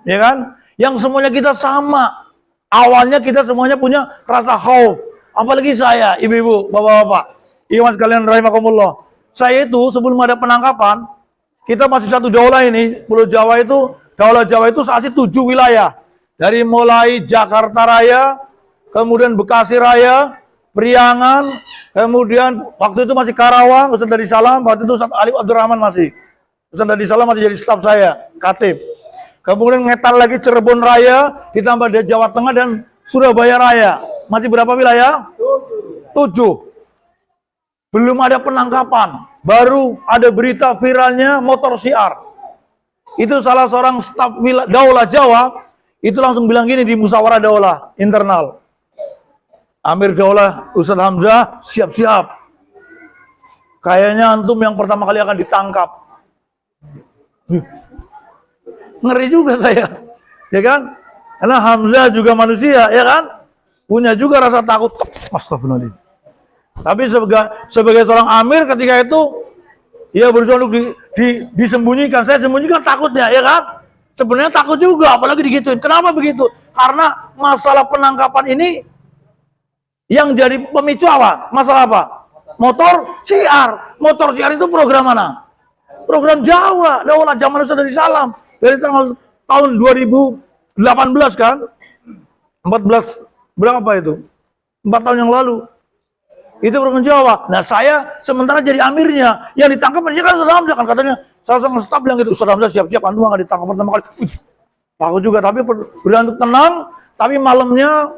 [SPEAKER 6] Ya kan? Yang semuanya kita sama. Awalnya kita semuanya punya rasa khauf. Apalagi saya, ibu-ibu, bapak-bapak. Ikhwan sekalian rahimakumullah. Saya itu sebelum ada penangkapan, kita masih satu daulah ini, Pulau Jawa itu, daulah Jawa itu saat itu 7 wilayah. Dari mulai Jakarta Raya, kemudian Bekasi Raya, Priangan, kemudian waktu itu masih Karawang, Ustaz Dadi Salam, waktu itu Ustaz Alif Abdurrahman masih. Ustaz Dadi Salam masih jadi staf saya, katib. Kemudian ngetar lagi Cirebon Raya, ditambah dari Jawa Tengah dan Surabaya Raya. Masih berapa wilayah? 7. Belum ada penangkapan. Baru ada berita viralnya motor siar. Itu salah seorang staf daulah Jawa, itu langsung bilang gini di musyawarah daulah internal. Amir daulah Ustaz Hamzah, siap-siap. Kayaknya antum yang pertama kali akan ditangkap. Ngeri juga saya, ya kan? Karena Hamzah juga manusia, ya kan? Punya juga rasa takut. Astagfirullahaladzim. Tapi sebagai seorang amir ketika itu, ya berusaha untuk disembunyikan. Saya sembunyikan takutnya, ya kan? Sebenarnya takut juga, apalagi digituin. Kenapa begitu? Karena masalah penangkapan ini yang jadi pemicu apa? Masalah apa? Motor siar. Motor siar itu program mana? Program Jawa, daulah zaman Ustaz Dadi Salam. Dari tahun 2018 kan? 14 berapa itu? 4 tahun yang lalu. Itu program Jawa. Nah saya sementara jadi amirnya. Yang ditangkap kan Ustaz Hamzah kan katanya. Salah seorang staf bilang gitu, Ustaz Hamzah siap-siap antum akan ditangkap pertama kali. Takut juga, tapi berusaha untuk tenang. Tapi malamnya,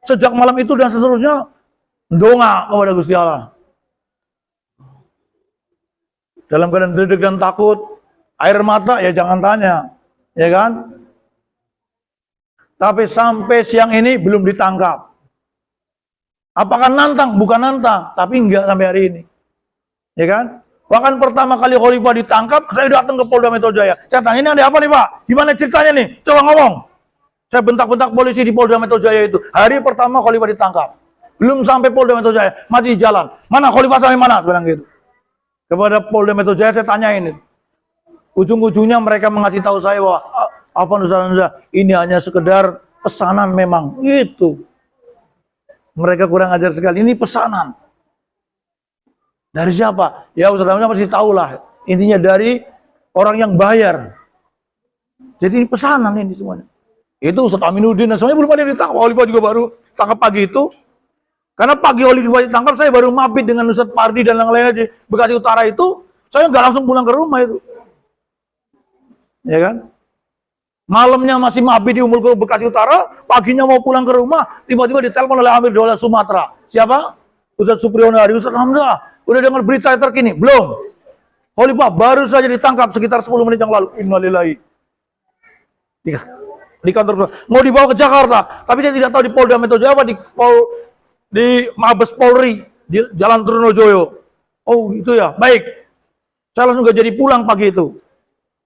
[SPEAKER 6] sejak malam itu dan seterusnya, doa kepada Gusti Allah. Dalam keadaan deg dan takut, air mata ya jangan tanya, ya kan? Tapi sampai siang ini belum ditangkap. Apakah nantang? Bukan nantang, tapi enggak sampai hari ini. Ya kan? Bahkan pertama kali Khalifah ditangkap, saya datang ke Polda Metro Jaya. Saya tanya, ini ada apa nih Pak? Gimana ceritanya nih? Coba ngomong. Saya bentak-bentak polisi di Polda Metro Jaya itu. Hari pertama Khalifah ditangkap. Belum sampai Polda Metro Jaya, mati di jalan. Mana Khalifah sampai mana? Sebenarnya gitu. Kepada Polda Metro Jaya saya tanya ini. Ujung-ujungnya mereka mengasih tahu saya bahwa apa Nusantara ini hanya sekedar pesanan memang. Gitu. Mereka kurang ajar sekali. Ini pesanan. Dari siapa? Ya Ustaz Hamzah pasti tahu lah. Intinya dari orang yang bayar. Jadi ini pesanan ini semuanya. Itu Ustaz Aminuddin dan semuanya belum ada yang ditangkap. Khalifah juga baru tangkap pagi itu. Karena pagi Khalifah ditangkap, saya baru mabit dengan Ustaz Pardi dan yang lainnya di Bekasi Utara itu. Saya nggak langsung pulang ke rumah itu. Ya kan? Malamnya masih mabit di Umbul Bekasi Utara, paginya mau pulang ke rumah, tiba-tiba ditelepon oleh Amir Daulah Sumatera. Siapa? Ustaz Supriyono Hadi. Ustaz Hamzah, udah dengar berita terkini? Belum. Khalifah baru saja ditangkap sekitar 10 menit yang lalu. Innalillahi. Di kantor mau dibawa ke Jakarta, tapi saya tidak tahu di Polda Metro Jaya di Mabes Polri di Jalan Trunojoyo. Oh itu ya, baik. Saya langsung gak jadi pulang pagi itu.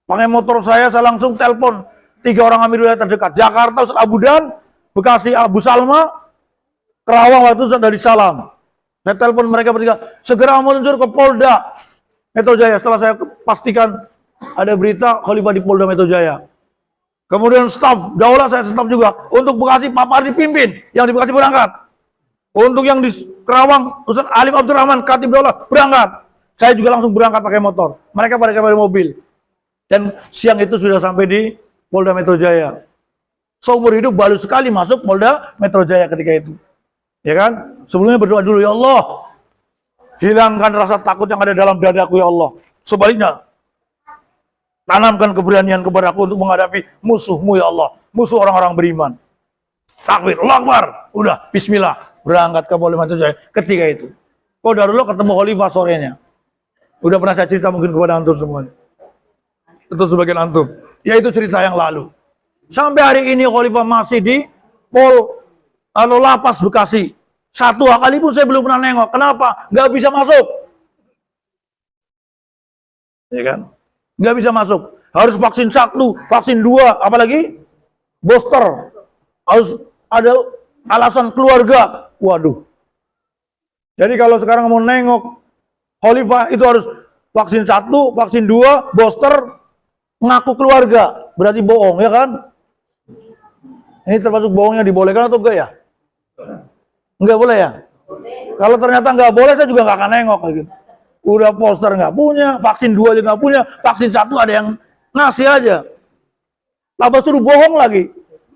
[SPEAKER 6] Pakai motor saya langsung telepon 3 orang amir wilayah terdekat. Jakarta Ustaz Abu Dan, Bekasi Abu Salma, Kerawang waktu Ustaz Dadi Salam. Saya telepon mereka bertiga, segera meluncur ke Polda Metro Jaya. Setelah saya pastikan ada berita Khalifah di Polda Metro Jaya. Kemudian staf daulah saya staf juga untuk Bekasi Pak Pardi pimpin yang di Bekasi berangkat. Untuk yang di Kerawang, Ustaz Alim Abdurrahman, Khatib Daulah, berangkat. Saya juga langsung berangkat pakai motor. Mereka pada pakai mobil. Dan siang itu sudah sampai di Polda Metro Jaya. Seumur hidup baru sekali masuk Polda Metro Jaya ketika itu. Ya kan? Sebelumnya berdoa dulu, ya Allah, hilangkan rasa takut yang ada dalam dadaku, ya Allah. Sebaliknya, tanamkan keberanian kepadaku untuk menghadapi musuhmu, ya Allah. Musuh orang-orang beriman. Takbir, Allahu Akbar. Udah, bismillah. Berangkat ke Polda Metro Jaya ketika itu. Qadarullah ketemu khalifah sorenya. Udah pernah saya cerita mungkin kepada antum semuanya. Itu sebagian antum. Yaitu cerita yang lalu. Sampai hari ini khalifah masih di Lapas Bekasi. Satu kali pun saya belum pernah nengok. Kenapa? Nggak bisa masuk. Ya kan? Nggak bisa masuk. Harus vaksin 1, vaksin 2, apalagi booster. Harus ada alasan keluarga. Waduh. Jadi kalau sekarang mau nengok khalifah itu harus vaksin 1, vaksin 2, booster, ngaku keluarga. Berarti bohong, ya kan? Ini termasuk bohongnya dibolehkan atau enggak ya? Enggak boleh ya? Kalau ternyata enggak boleh, saya juga enggak akan nengok gitu. Udah poster enggak punya, vaksin 2 aja enggak punya, vaksin 1 ada yang ngasih aja. Tambah suruh bohong lagi.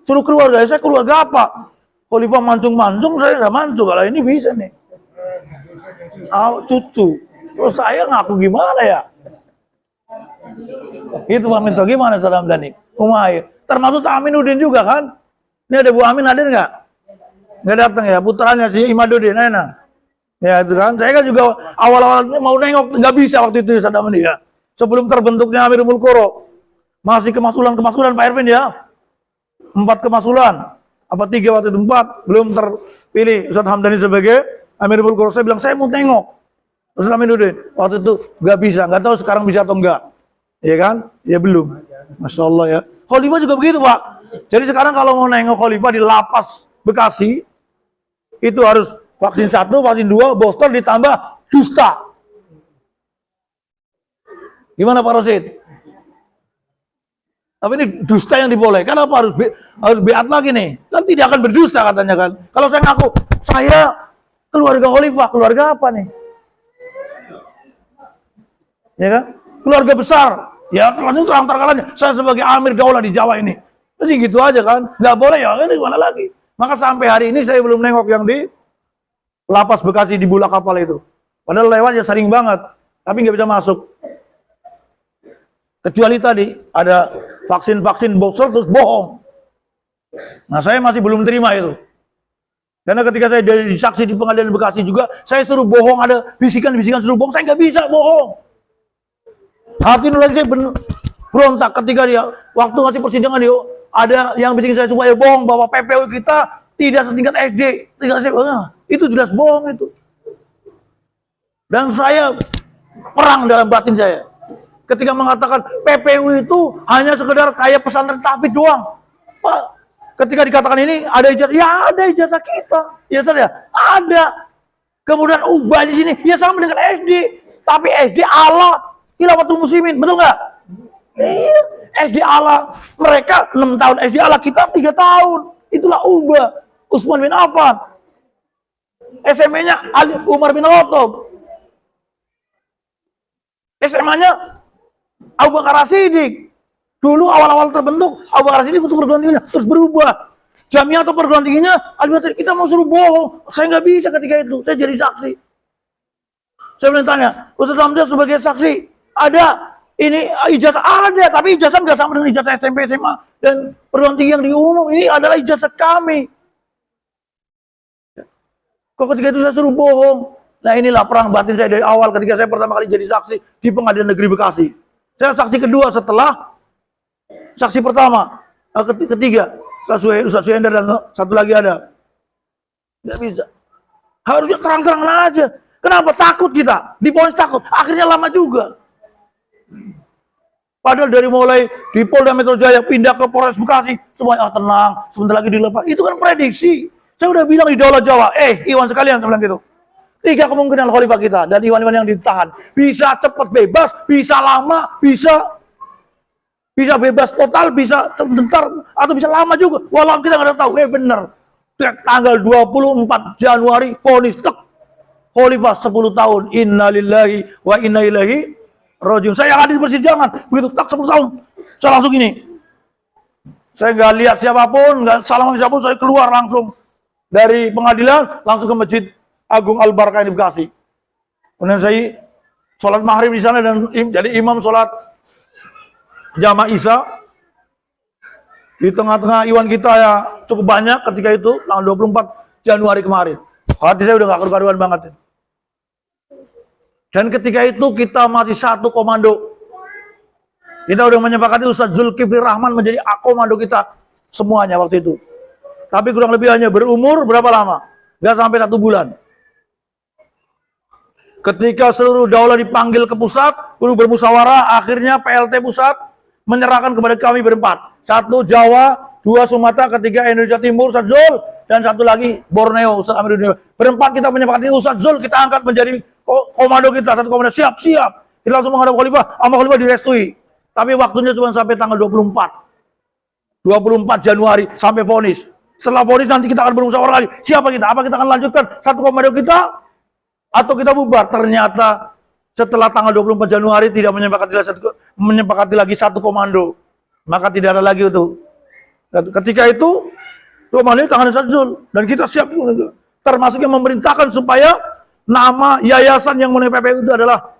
[SPEAKER 6] Suruh keluarga, saya keluarga apa? Khalifah mancung-mancung, saya enggak mancung. Kalau ini bisa nih. Cucu. Terus saya ngaku gimana ya? Itu Pak Minto, gimana Salam Dhani? Umair. Termasuk Aminuddin juga kan? Ini ada Bu Amin hadir nggak? Nggak datang ya, putranya si Imaduddin, enak. Ya itu kan, saya kan juga awal-awal mau nengok, nggak bisa waktu itu Saddam ini ya. Sebelum terbentuknya Amirul Mulkoro. Masih kemasulan Pak Erwin ya. 4 kemasulan. Apa 3 waktu itu 4, belum terpilih Ustaz Hamdani sebagai Amirul Mulkoro. Saya bilang, saya mau tengok. Ustaz Aminuddin, waktu itu nggak bisa, nggak tahu sekarang bisa atau enggak. Ya kan? Ya belum. Masya Allah ya. Khalifah juga begitu Pak. Jadi sekarang kalau mau nengok khalifah di Lapas Bekasi, itu harus vaksin 1, vaksin 2, booster ditambah dusta. Gimana Pak Rosid? Tapi ini dusta yang dibolehkan apa harus beat lagi nih? Kan tidak akan berdusta katanya kan. Kalau saya ngaku, saya keluarga khalifah, keluarga apa nih? Ya kan? Keluarga besar. Ya, terang-terangan aja. Saya sebagai Amir Daulah di Jawa ini. Jadi gitu aja kan. Nggak boleh ya, ini gimana lagi? Maka sampai hari ini saya belum nengok yang di Lapas Bekasi di Bulak Kapal itu. Padahal lewatnya sering banget. Tapi nggak bisa masuk. Kecuali tadi ada vaksin booster terus bohong. Nah saya masih belum terima itu. Karena ketika saya jadi saksi di pengadilan Bekasi juga, saya suruh bohong, ada bisikan-bisikan suruh bohong, saya nggak bisa bohong. Hati nurani saya berontak ketika dia waktu ngasih persidangan dia ada yang bisikin saya supaya bohong bahwa PPU kita tidak setingkat SD. Itu jelas bohong itu. Dan saya perang dalam batin saya. Ketika mengatakan PPU itu hanya sekedar kayak pesantren tahfidz doang. Pak, ketika dikatakan ini ada ijazah, ya ada ijazah kita. Ya saya ada. Kemudian ubah di sini, ya sama dengan SD. Tapi SD ala Khilafatul Muslimin, betul nggak? Iya, SD ala mereka 6 tahun, SD ala kita 3 tahun. Itulah ubah. Utsman bin Affan. SMA-nya Umar bin Khattab. SMA-nya Abu Bakar As-Siddiq. Dulu awal-awal terbentuk Abu Bakar As-Siddiq untuk perguruan tingginya, terus berubah. Jamiah atau perguruan tingginya, kita mau suruh bohong. Saya nggak bisa ketika itu, saya jadi saksi. Saya boleh tanya, Ustaz Hamzah sebagai saksi, ada ini ijazah ada, tapi ijazah nggak sama dengan ijazah SMP, SMA dan perguruan tinggi yang diumum. Ini adalah ijazah kami. Kok ketika itu saya suruh bohong? Nah inilah perang batin saya dari awal ketika saya pertama kali jadi saksi di Pengadilan Negeri Bekasi. Saya saksi kedua setelah saksi pertama, ketiga, Ustaz Suhendar dan satu lagi ada. Nggak bisa. Harusnya terang-terangan aja. Kenapa? Takut kita. Diponis takut. Akhirnya lama juga. Padahal dari mulai di Polda Metro Jaya pindah ke Polres Bekasi, semuanya tenang, sebentar lagi dilepas. Itu kan prediksi. Saya udah bilang di Daulah Jawa, Iwan sekalian, saya bilang gitu. 3 kemungkinan khalifah kita dan Iwan-Iwan yang ditahan. Bisa cepat bebas, bisa lama, bisa bebas total, bisa sebentar, atau bisa lama juga. Walau kita nggak tahu, bener. tanggal 24 Januari vonis tek. Khalifah 10 tahun. Innalillahi wa inna ilaihi rajiun. Saya hadir di persidangan, begitu tak 10 tahun. Saya langsung ini. Saya nggak lihat siapapun, nggak salam siapapun, saya keluar langsung dari pengadilan, langsung ke Masjid Agung Al Barkah di Bekasi. Kemudian saya sholat maghrib di sana dan jadi imam sholat jamaah Isya. Di tengah-tengah iwan kita ya cukup banyak ketika itu, tanggal 24 Januari kemarin. Hati saya udah gak karu-karuan banget. Dan ketika itu kita masih satu komando. Kita udah menyepakati Ustaz Zulkifli Rahman menjadi komando kita semuanya waktu itu. Tapi kurang lebih hanya berumur berapa lama? Gak sampai 1 bulan. Ketika seluruh daulah dipanggil ke pusat, guru bermusyawarah, akhirnya PLT pusat menyerahkan kepada kami berempat. 1 Jawa, 2 Sumatera, 3 Indonesia Timur, Ustaz Zul, dan 1 lagi Borneo, Ustaz Amiruddin. Berempat kita menyepakati Ustaz Zul kita angkat menjadi komando kita, 1 komando. Siap. Kita langsung menghadap Khalifah, sama Khalifah direstui. Tapi waktunya cuma sampai tanggal 24 Januari sampai vonis. Setelah vonis nanti kita akan bermusyawarah lagi. Siapa kita? Apa kita akan lanjutkan 1 komando kita atau kita bubar? Ternyata setelah tanggal 24 Januari tidak menyepakati lagi 1 komando. Maka tidak ada lagi itu. Ketika itu komando tangan Ustaz Zul dan kita siap, termasuk yang memerintahkan supaya nama yayasan yang menemui PPU itu adalah,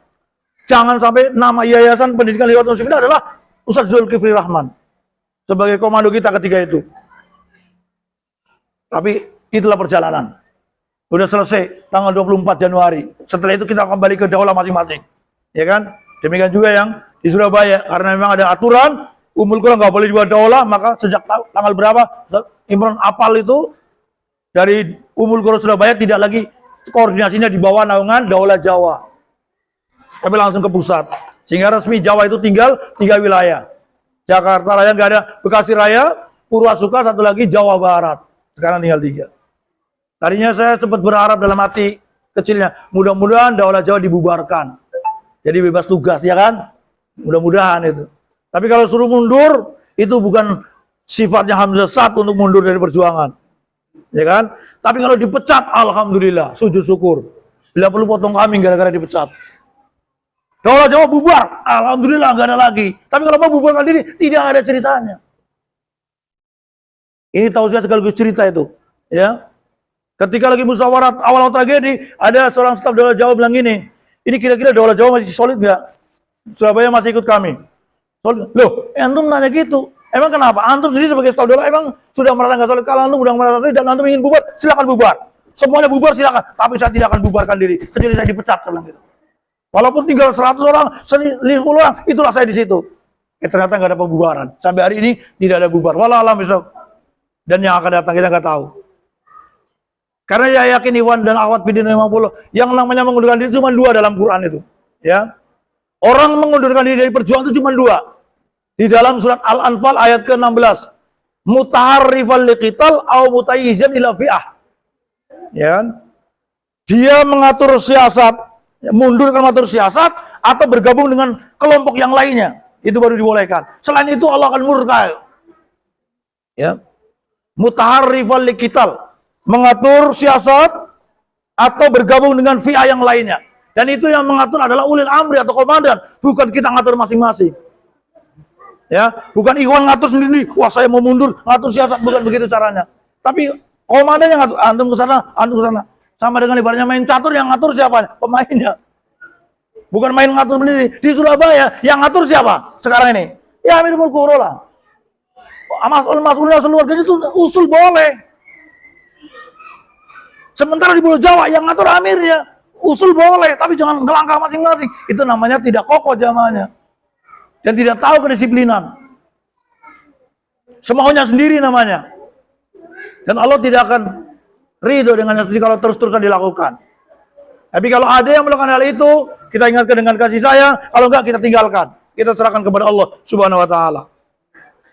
[SPEAKER 6] jangan sampai nama yayasan pendidikan lewat muslim adalah Ustaz Zulkifli Rahman sebagai komando kita ketika itu. Tapi itulah perjalanan. Sudah selesai tanggal 24 Januari. Setelah itu kita kembali ke daulah masing-masing. Ya kan? Demikian juga yang di Surabaya, karena memang ada aturan Ummul Qura nggak boleh dibuat daulah, maka sejak tanggal berapa Imron apal itu dari Ummul Qura Surabaya tidak lagi koordinasinya di bawah naungan daulah Jawa, tapi langsung ke pusat. Sehingga resmi Jawa itu tinggal 3 wilayah. Jakarta Raya nggak ada, Bekasi Raya, Purwasuka, 1 lagi Jawa Barat. Sekarang tinggal 3. Tadinya saya sempat berharap dalam hati kecilnya, mudah-mudahan daulah Jawa dibubarkan. Jadi bebas tugas, ya kan? Mudah-mudahan itu. Tapi kalau suruh mundur, itu bukan sifatnya Hamzah Sat untuk mundur dari perjuangan. Ya kan? Tapi kalau dipecat, alhamdulillah, sujud syukur. Bila perlu potong kambing gara-gara dipecat. Daulah Jawa bubar, alhamdulillah nggak ada lagi. Tapi kalau mau bubarkan diri, tidak ada ceritanya. Ini tausiah sekaligus cerita itu. Ya. Ketika lagi musyawarah awal-awal tragedi, ada seorang staf daulah Jawa bilang ini kira-kira daulah Jawa masih solid nggak? Surabaya masih ikut kami. Solid. Loh, antum nanya gitu. Emang kenapa? Antum sendiri sebagai staf daulah emang sudah merasa nggak solid? Kalau antum udah merasa solid dan antum ingin bubar, silakan bubar. Semuanya bubar silakan. Tapi saya tidak akan bubarkan diri. Kecuali saya dipecat, saya bilang gitu. Walaupun tinggal 100 orang, 10 orang, itulah saya di situ. Ternyata nggak ada pembubaran. Sampai hari ini tidak ada bubar. Walau alam besok. Dan yang akan datang kita nggak tahu. Karena ya yakin Iwan dan Awad Bidin 50, yang namanya mengundurkan diri cuma 2 dalam Quran itu. Ya. Orang mengundurkan diri dari perjuangan itu cuma 2. Di dalam surat Al-Anfal ayat ke-16. Mutaharrifal liqital au mutayyizan ila fi'ah. Ya kan? Dia mengatur siasat, mundur karena mengatur siasat atau bergabung dengan kelompok yang lainnya. Itu baru dibolehkan. Selain itu Allah akan murka. Ya. Mutaharrifal liqital, mengatur siasat atau bergabung dengan fi'ah yang lainnya. Dan itu yang mengatur adalah ulil amri atau komandan, bukan kita ngatur masing-masing. Ya, bukan Ikhwan ngatur sendiri, wah saya mau mundur, ngatur siasat, bukan begitu caranya. Tapi komandannya ngatur, antum ke sana, antum ke sana. Sama dengan ibaratnya main catur, yang ngatur siapa? Pemainnya. Bukan main ngatur sendiri. Di Surabaya yang ngatur siapa sekarang ini? Ya Amirul Qura lah. Mas-mas'ulnya seluruhnya itu usul boleh. Sementara di Pulau Jawa yang ngatur amirnya, usul boleh, tapi jangan ngelangkah masing-masing. Itu namanya tidak kokoh jamaahnya. Dan tidak tahu kedisiplinan. Semaunya sendiri namanya. Dan Allah tidak akan ridho dengan seperti kalau terus-terusan dilakukan. Tapi kalau ada yang melakukan hal itu, kita ingatkan dengan kasih sayang. Kalau enggak, kita tinggalkan. Kita serahkan kepada Allah Subhanahu wa ta'ala.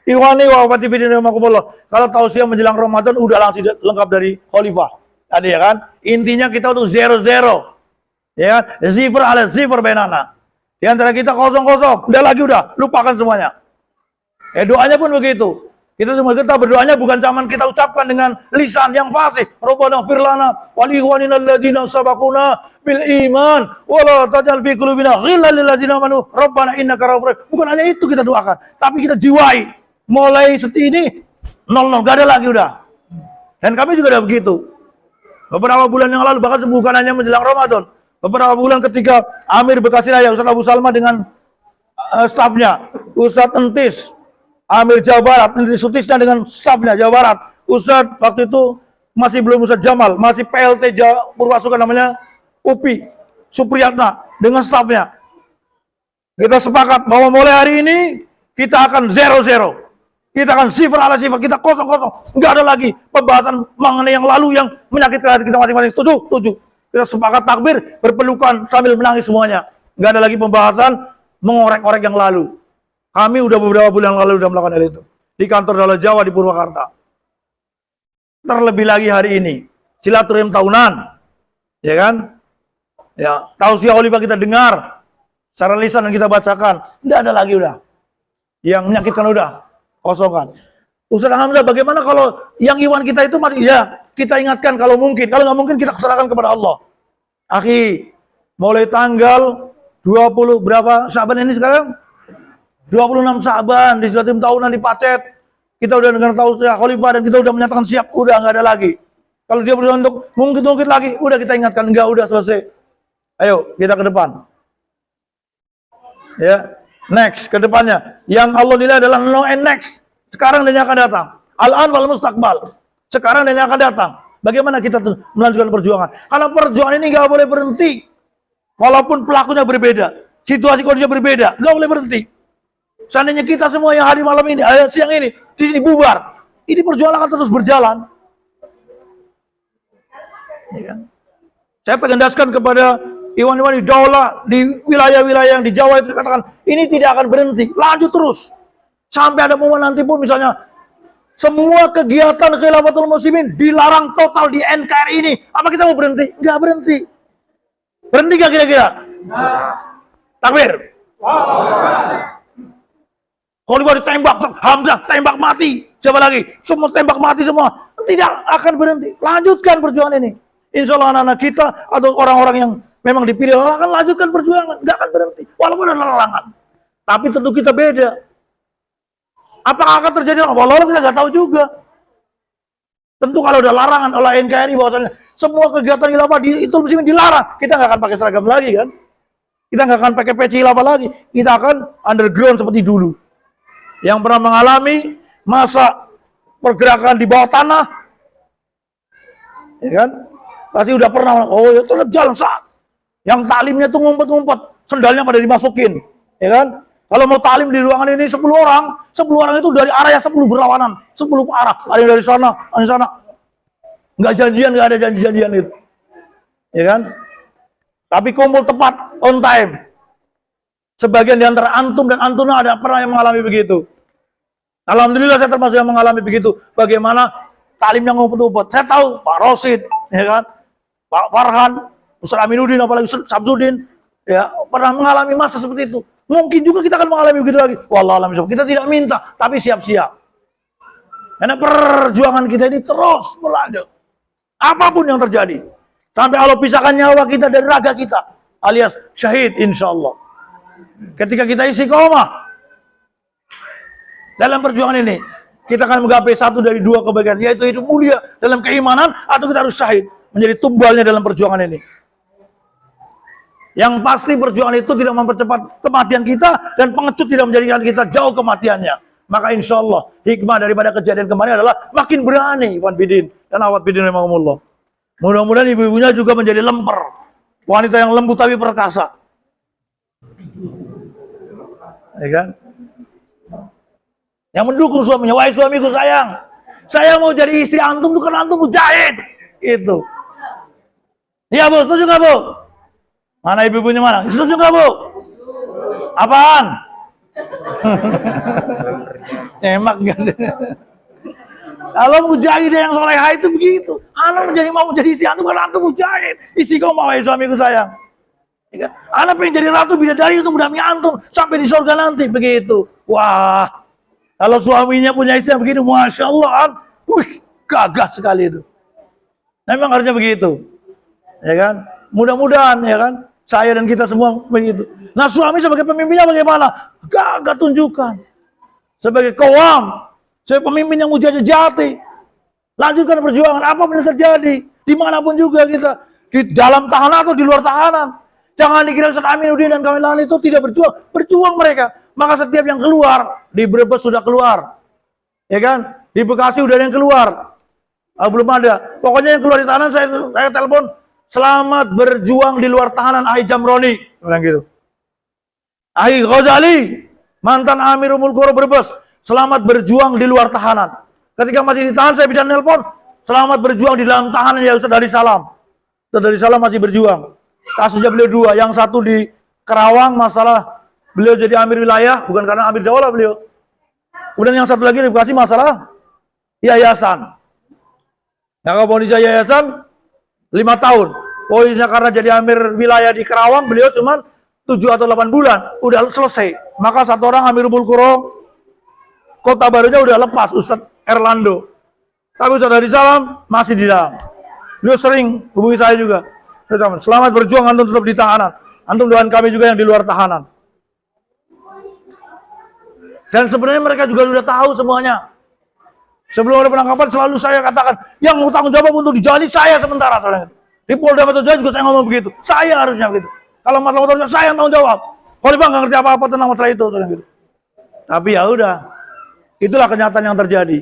[SPEAKER 6] Ikhwani wa akhwati fi din rahimakumullah. Kalau tausiah menjelang Ramadan udah langsung lengkap dari khalifah. Tadi ya kan? Intinya kita untuk 0-0. Ya kan? Zifar ala zifar bainana. Di antara kita kosong-kosong. Udah lagi udah, lupakan semuanya. Doanya pun begitu. Kita berdoanya bukan cuman kita ucapkan dengan lisan yang fasih. Rabbana ighfir lana wa li ikhwanina alladziina sabaquna bil iman wa la taj'al fi qulubina ghillan lil ladziina amanu rabbana innaka ra'ufur rahim. Bukan hanya itu kita doakan, tapi kita jiwai. Mulai seperti ini 00, gak ada lagi udah. Dan kami juga udah begitu. Beberapa bulan yang lalu, bahkan bukan hanya menjelang Ramadan, beberapa bulan ketika Amir Bekasi Raya, Ustaz Abu Salma dengan stafnya, Ustaz Entis, Amir Jawa Barat, Entis Sutisna dengan stafnya Jawa Barat, Ustaz waktu itu masih belum Ustaz Jamal, masih PLT Purwasukan namanya Upi Supriyatna dengan stafnya. Kita sepakat bahwa mulai hari ini kita akan 0-0. Kita akan sifar ala sifar, kita kosong-kosong. Enggak ada lagi pembahasan mengenai yang lalu yang menyakitkan hati kita masing-masing. Setuju? Kita sepakat takbir, berpelukan sambil menangis semuanya. Enggak ada lagi pembahasan mengorek-orek yang lalu. Kami udah beberapa bulan lalu udah melakukan hal itu. Di kantor Daula Jawa di Purwakarta. Terlebih lagi hari ini. Silaturahim tahunan. Ya kan? Ya, tausiah khalifah kita dengar. Secara lisan dan kita bacakan. Enggak ada lagi udah. Yang menyakitkan udah. Kosongan. Ustaz Hamzah, bagaimana kalau yang iwan kita itu masih, ya kita ingatkan kalau mungkin, kalau nggak mungkin kita serahkan kepada Allah. Akhi, mulai tanggal 20 berapa Syaban ini sekarang? 26 Syaban di Silaturahim tahunan di Pacet. Kita udah dengar tausiah khalifah dan kita udah menyatakan siap, udah nggak ada lagi. Kalau dia berusaha untuk mungkin lagi, udah kita ingatkan, enggak, udah selesai. Ayo kita ke depan. Ya. Next, ke depannya. Yang Allah nilai adalah no and next. Sekarang dan yang akan datang. Al-an wal mustaqbal. Sekarang dan yang akan datang. Bagaimana kita melanjutkan perjuangan? Karena perjuangan ini nggak boleh berhenti. Walaupun pelakunya berbeda. Situasi kondisinya berbeda. Nggak boleh berhenti. Seandainya kita semua yang hari malam ini, siang ini, di sini bubar. Ini perjuangan akan terus berjalan. Ya kan? Saya tegaskan kepada iwan-iwan di daulah, di wilayah-wilayah yang di Jawa itu katakan, ini tidak akan berhenti, lanjut terus. Sampai ada momen nanti pun misalnya, semua kegiatan Khilafatul Muslimin dilarang total di NKRI ini. Apa kita mau berhenti? Enggak berhenti. Berhenti gak kira-kira? Takbir. Khalifah ditembak, Hamzah tembak mati. Siapa lagi? Semua tembak mati semua. Tidak akan berhenti. Lanjutkan perjuangan ini. Insya Allah anak-anak kita atau orang-orang yang memang dipilih Allah akan lanjutkan perjuangan, nggak akan berhenti, walaupun ada larangan. Tapi tentu kita beda. Apakah akan terjadi? Walau kita nggak tahu juga. Tentu kalau ada larangan oleh NKRI bahwasanya semua kegiatan khilafah itu mesti dilarang, kita nggak akan pakai seragam lagi kan? Kita nggak akan pakai peci khilafah lagi. Kita akan underground seperti dulu. Yang pernah mengalami masa pergerakan di bawah tanah, ya kan? Pasti udah pernah. Oh, ya tetap jalan saat. Yang taklimnya tuh ngumpet-ngumpet, sendalnya pada dimasukin, ya kan? Kalau mau taklim di ruangan ini 10 orang itu dari arah yang 10 berlawanan, 10 arah, ada yang dari sana, ada yang sana. Nggak janjian, nggak ada janjian itu, ya kan? Tapi kumpul tepat, on time. Sebagian di antara antum dan antuna ada pernah yang mengalami begitu. Alhamdulillah saya termasuk yang mengalami begitu. Bagaimana taklimnya ngumpet-ngumpet. Saya tahu Pak Rosid, ya kan? Pak Farhan, Ustaz Aminuddin, apalagi Samsudin, ya pernah mengalami masa seperti itu. Mungkin juga kita akan mengalami begitu lagi. Wallahualam, kita tidak minta, tapi siap-siap. Karena perjuangan kita ini terus berlanjut. Apapun yang terjadi. Sampai Allah pisahkan nyawa kita dari raga kita. Alias syahid insya Allah. Ketika kita istiqomah dalam perjuangan ini, kita akan menggapai satu dari dua kebaikan, yaitu hidup mulia dalam keimanan, atau kita harus syahid. Menjadi tumbalnya dalam perjuangan ini. Yang pasti perjuangan itu tidak mempercepat kematian kita, dan pengecut tidak menjadikan kita jauh kematiannya. Maka insya Allah hikmah daripada kejadian kemarin adalah makin berani Ikhwan Bidin dan Awad Bidin rahimahumullah. Mudah-mudahan ibu-ibunya juga menjadi lemper, wanita yang lembut tapi perkasa, ya kan? Yang mendukung suaminya, wahai suamiku sayang, saya mau jadi istri antum tuh karena antum mujahid, itu. Iya Bu, setuju nggak Bu? Mana ibu-ibunya mana? Setuju nggak Bu? Apaan? Emak gak? Kalau mujahid yang solehah itu begitu. Anak mau jadi istri antum karena antum mujahid. Istiqomah wahai suamiku sayang. Anak pengen jadi ratu bidadari untuk mendampingi antum sampai di surga nanti begitu. Wah, Kalau suaminya punya istri yang begini, Masya Allah, wih, gagah sekali itu. Memang harusnya begitu. Ya kan? Mudah-mudahan ya kan, saya dan kita semua begitu. Nah, suami sebagai pemimpinnya bagaimana? Gagah tunjukkan. Sebagai kawam, sebagai pemimpin yang mujajati. Lanjutkan perjuangan apapun yang terjadi, dimanapun juga kita, di dalam tahanan atau di luar tahanan. Jangan dikira Ustaz Aminuddin dan kawan-kawan itu tidak berjuang mereka. Maka setiap yang keluar, di Brebes sudah keluar, ya kan? Di Bekasi udah ada yang keluar, belum ada. Pokoknya yang keluar di tahanan saya telepon, selamat berjuang di luar tahanan, Ahi Jamroni, bilang gitu. Ahi Ghazali, mantan Amirul Mulk Brebes, selamat berjuang di luar tahanan. Ketika masih ditahan saya bisa nelpon, selamat berjuang di dalam tahanan ya Ustaz Dari Salam. Ustaz Dari Salam masih berjuang. Kasusnya beliau dua, yang satu di Kerawang masalah beliau jadi amir wilayah, bukan karena amir daulah beliau. Kemudian yang satu lagi di Bekasi masalah yayasan. Yang ponisnya yayasan 5 tahun. Ponisnya karena jadi amir wilayah di Kerawang, beliau cuma 7 atau 8 bulan. Udah selesai. Maka satu orang Amirul Quro, kota barunya udah lepas, Ustadz Erlando. Tapi Ustadz Dari Salam masih di dalam. Beliau sering hubungi saya juga. Selamat berjuang, antum tetap di tahanan. Antum doain kami juga yang di luar tahanan. Dan sebenarnya mereka juga sudah tahu semuanya. Sebelum ada penangkapan selalu saya katakan, yang mau tanggung jawab untuk dijalani saya sementara. Di Polda Metro Jaya juga saya ngomong begitu. Saya harusnya begitu. Kalau masalah motornya saya yang tanggung jawab. Khalifah nggak ngerti apa-apa tentang masalah itu. Gitu. Tapi ya udah, itulah kenyataan yang terjadi.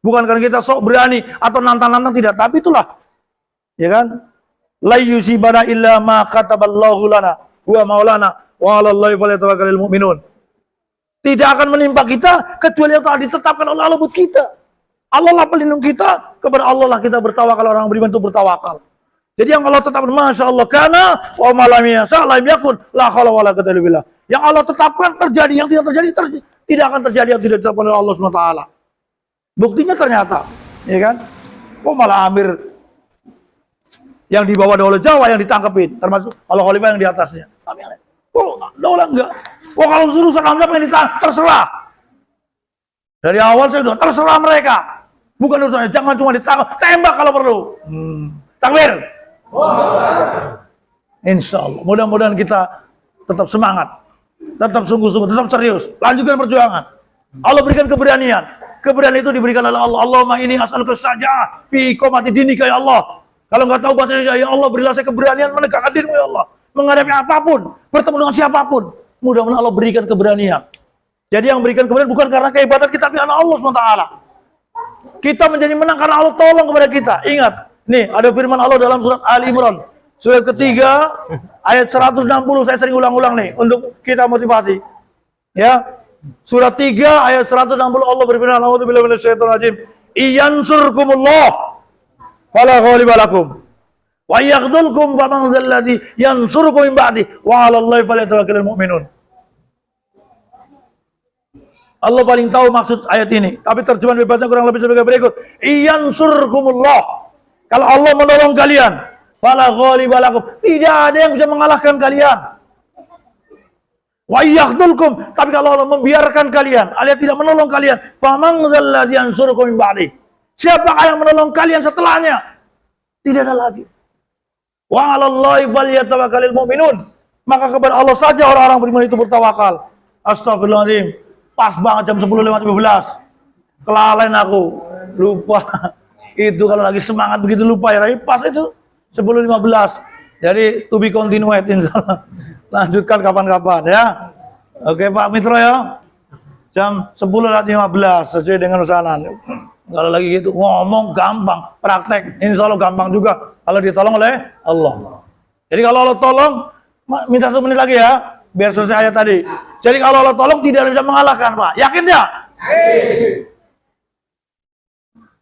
[SPEAKER 6] Bukan karena kita sok berani atau nantang-nantang, tidak. Tapi itulah, ya kan? La yusibana illa ma kataballahu lana huwa maulana wa 'alallahi falyatawakkalul mu'minun. Tidak akan menimpa kita kecuali yang telah ditetapkan oleh Allah buat kita. Allah lah pelindung kita, kepada Allah lah kita bertawakal, orang beriman itu bertawakal. Jadi yang Allah tetapkan, Masya Allah, kana wa malam yasa lam yakun la haula wala quwwata illa billah. Yang Allah tetapkan terjadi, yang tidak terjadi tidak akan terjadi yang tidak ditetapkan oleh Allah SWT. Buktinya ternyata, ya kan? Kok malah amir yang dibawa daulah Jawa yang ditangkepin, termasuk Allah Khalifah yang di atasnya. Kami aneh. Kok daulah enggak? Kok kalau suruh Saddam yang ditangkap, terserah. Dari awal saya sudah terserah mereka. Bukan urusannya, jangan cuma ditangkap, tembak kalau perlu. Takbir. Insya Allah. Mudah-mudahan kita tetap semangat, tetap sungguh-sungguh, tetap serius. Lanjutkan perjuangan. Allah berikan keberanian. Keberanian itu diberikan oleh Allah. Allahumma ini as'aluka syaja'ah fi iqamati dinika ya Allah. Kalau nggak tahu bahasa Indonesia, ya Allah berilah saya keberanian menegakkan dirimu ya Allah. Menghadapi apapun, bertemu dengan siapapun. Mudah-mudahan Allah berikan keberanian. Jadi yang berikan keberanian bukan karena kehebatan kita, tapi karena Allah SWT. Kita menjadi menang karena Allah tolong kepada kita. Ingat, nih ada firman Allah dalam surat Ali Imran. Surat ketiga, ayat 160, saya sering ulang-ulang nih, untuk kita motivasi. Ya, surat 3, ayat 160, Allah berfirman, A'udzubillahi minasyaitonirrajim. Iyansurkumullah, fala ghaliba lakum. Wa yakhdulkum faman dzalladzi yansurukum min ba'di wa 'alallahi falyatawakkalul mu'minun. Allah paling tahu maksud ayat ini, tapi terjemahan bebasnya kurang lebih sebagai berikut. Iyansurkumullah. Kalau Allah menolong kalian, fala ghaliba lakum. Tidak ada yang bisa mengalahkan kalian. Wa yakhdulkum, tapi kalau Allah membiarkan kalian, alias tidak menolong kalian, faman dzalladzi yansurukum min ba'di. Siapakah yang menolong kalian setelahnya? Tidak ada lagi. Wa 'alallahi falyatawakkalul mu'minun. Maka kepada Allah saja orang-orang beriman itu bertawakal. Astagfirullahaladzim. Pas banget jam 10:15. Kelalaian aku. Lupa. Itu kalau lagi semangat begitu lupa ya. Tapi pas itu 10:15. Jadi to be continued insyaallah. Lanjutkan kapan-kapan ya. Oke Pak Mitro ya. Jam 10:15 sesuai dengan usahaan. Kalau lagi gitu ngomong gampang, praktek insya Allah gampang juga kalau ditolong oleh Allah. Jadi kalau Allah tolong, minta 1 menit lagi ya, biar selesai ayat tadi. Jadi kalau Allah tolong tidak ada bisa mengalahkan Pak, yakin ya?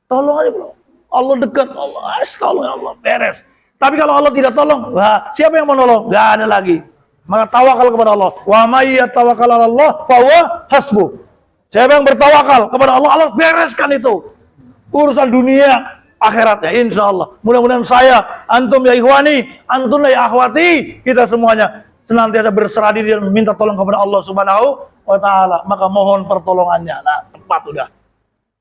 [SPEAKER 6] Tolong aja bro, Allah dekat, Allah tolong ya Allah, beres. Tapi kalau Allah tidak tolong, wah, siapa yang menolong? Gak ada lagi. Maka tawakal kepada Allah. Wa may yatawakkal 'ala Allah fa huwa hasbuh. Siapa yang bertawakal kepada Allah, Allah bereskan itu. Urusan dunia akhiratnya insya Allah. Mudah-mudahan saya, antum ya ikhwani, antum ya akhwati, kita semuanya senantiasa berserah diri dan minta tolong kepada Allah Subhanahu wa ta'ala. Maka mohon pertolongannya. Nah, tepat udah.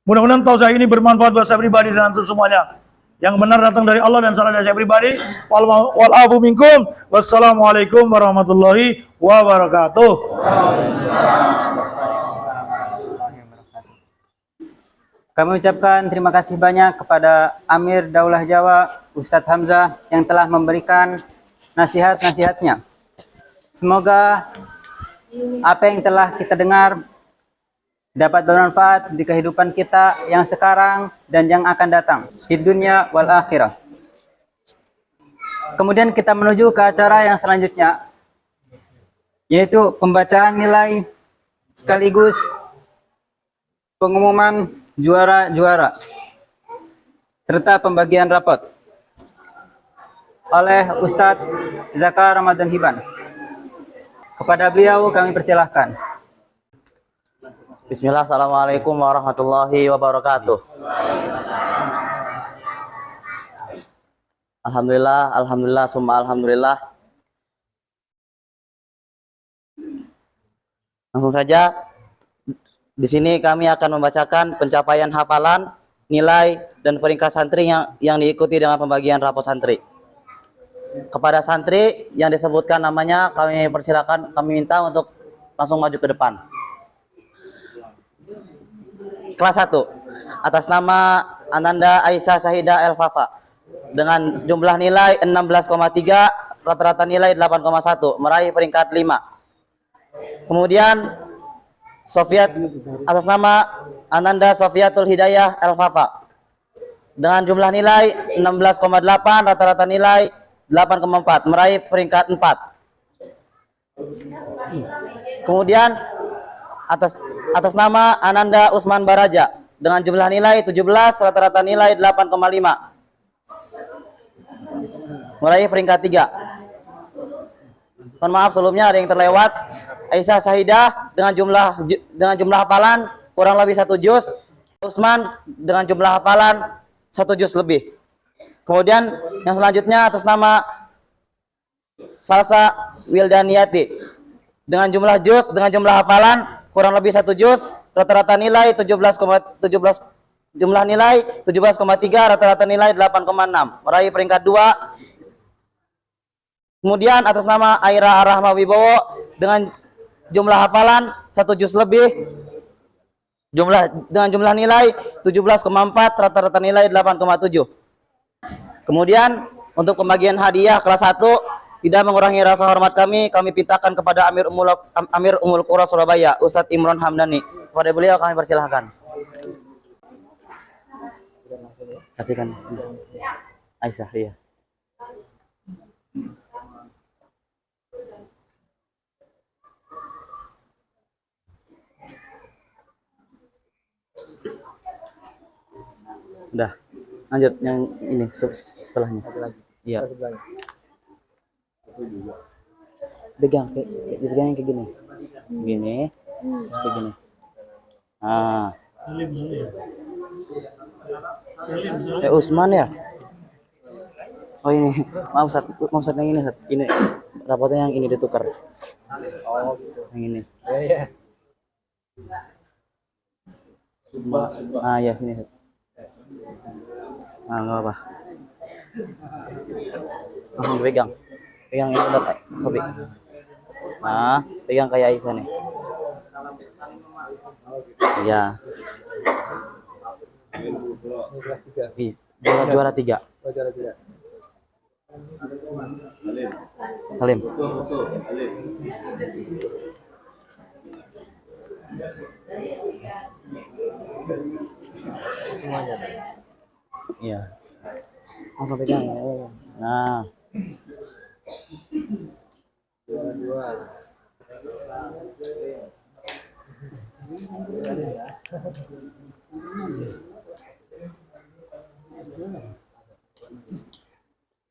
[SPEAKER 6] Mudah-mudahan tausiah ini bermanfaat buat saya pribadi dan antum semuanya. Yang benar datang dari Allah dan salah dari saya pribadi. Wal-afu minkum. Wassalamualaikum warahmatullahi wabarakatuh.
[SPEAKER 1] Kami ucapkan terima kasih banyak kepada Amir Daulah Jawa, Ustadz Hamzah, yang telah memberikan nasihat-nasihatnya. Semoga apa yang telah kita dengar dapat bermanfaat di kehidupan kita yang sekarang dan yang akan datang, di dunia wal akhirah. Kemudian kita menuju ke acara yang selanjutnya, yaitu pembacaan nilai sekaligus pengumuman juara-juara serta pembagian rapot oleh Ustadz Zakar Ramadan Hiban. Kepada beliau kami persilahkan.
[SPEAKER 7] Bismillah, assalamualaikum warahmatullahi wabarakatuh. Alhamdulillah, summa alhamdulillah. Langsung saja. Di sini kami akan membacakan pencapaian hafalan, nilai, dan peringkat santri yang diikuti dengan pembagian rapot santri. Kepada santri yang disebutkan namanya, kami persilakan, kami minta untuk langsung maju ke depan. Kelas 1, atas nama Ananda Aisyah Syahidah Elfafa, dengan jumlah nilai 16,3, rata-rata nilai 8,1, meraih peringkat 5. Kemudian atas nama Ananda Sofiatul Hidayah Elfafa, dengan jumlah nilai 16,8, rata-rata nilai 8,4, meraih peringkat 4. Kemudian atas nama Ananda Usman Baraja, dengan jumlah nilai 17, rata-rata nilai 8,5, meraih peringkat 3. Mohon maaf sebelumnya ada yang terlewat. Aisyah Syahidah dengan jumlah hafalan kurang lebih 1 juz, Usman dengan jumlah hafalan 1 juz lebih. Kemudian yang selanjutnya atas nama Salsa Wildaniyati, dengan jumlah juz, dengan jumlah hafalan kurang lebih 1 juz, rata-rata nilai 17,3, rata-rata nilai 8,6, meraih peringkat 2. Kemudian atas nama Aira Arahma Wibowo, dengan jumlah hafalan 1 juz lebih, dengan jumlah nilai 17,4, rata-rata nilai 8,7. Kemudian untuk pembagian hadiah kelas 1, tidak mengurangi rasa hormat kami pintakan kepada Amir Ummul Qura Surabaya, Ustadz Imron Hamdani. Kepada beliau kami persilahkan. Kasihkan Aisyah, iya. Udah, lanjut yang ini setelahnya. Iya. Pegang kayak gini. Kayak gini. Ah. Usman ya? Oh ini, maaf Ustaz yang ini, Ustaz. Ini rapotnya yang ini ditukar. Oh, yang ini. Iya. Ah ya, sini. Ah, enggak apa. Pegang ini udah Sobi. Nah, pegang kayak Aisyah nih. Iya. Juara 3. Halim. Semuanya. Iya. Langsung pegang. Nah.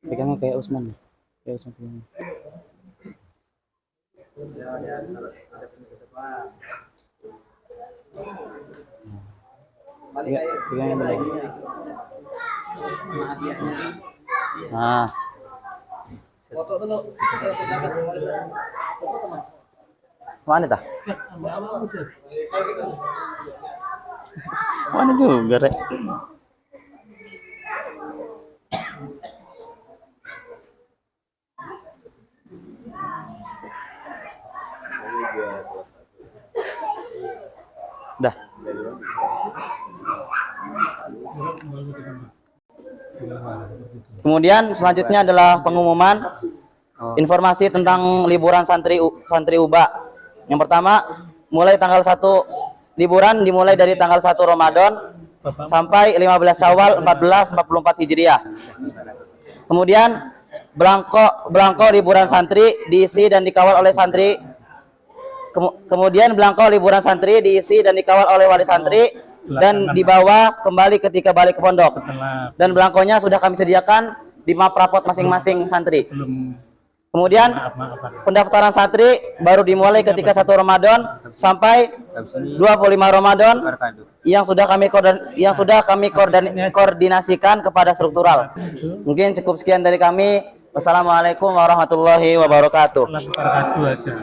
[SPEAKER 7] Pegangnya kayak Usman. Kayak Usman pegangnya. Pegangnya lagi. Nah. Foto dulu. Mana tah? Mana juga, Rek? Dah. Kemudian selanjutnya adalah pengumuman informasi tentang liburan santri Uba. Yang pertama, mulai tanggal 1 liburan dimulai dari tanggal 1 Ramadan sampai 15 Syawal 1444 Hijriah. Kemudian belangko liburan santri diisi dan dikawal oleh santri. Kemudian belangko liburan santri diisi dan dikawal oleh wali santri dan dibawa kembali ketika balik ke pondok. Dan belangkonya sudah kami sediakan di map rapot masing-masing santri. Kemudian pendaftaran santri baru dimulai ketika 1 Ramadan sampai 25 Ramadan yang sudah kami koordinasikan kepada struktural. Mungkin cukup sekian dari kami. Wassalamualaikum warahmatullahi wabarakatuh.
[SPEAKER 6] Wabarakatuh aja.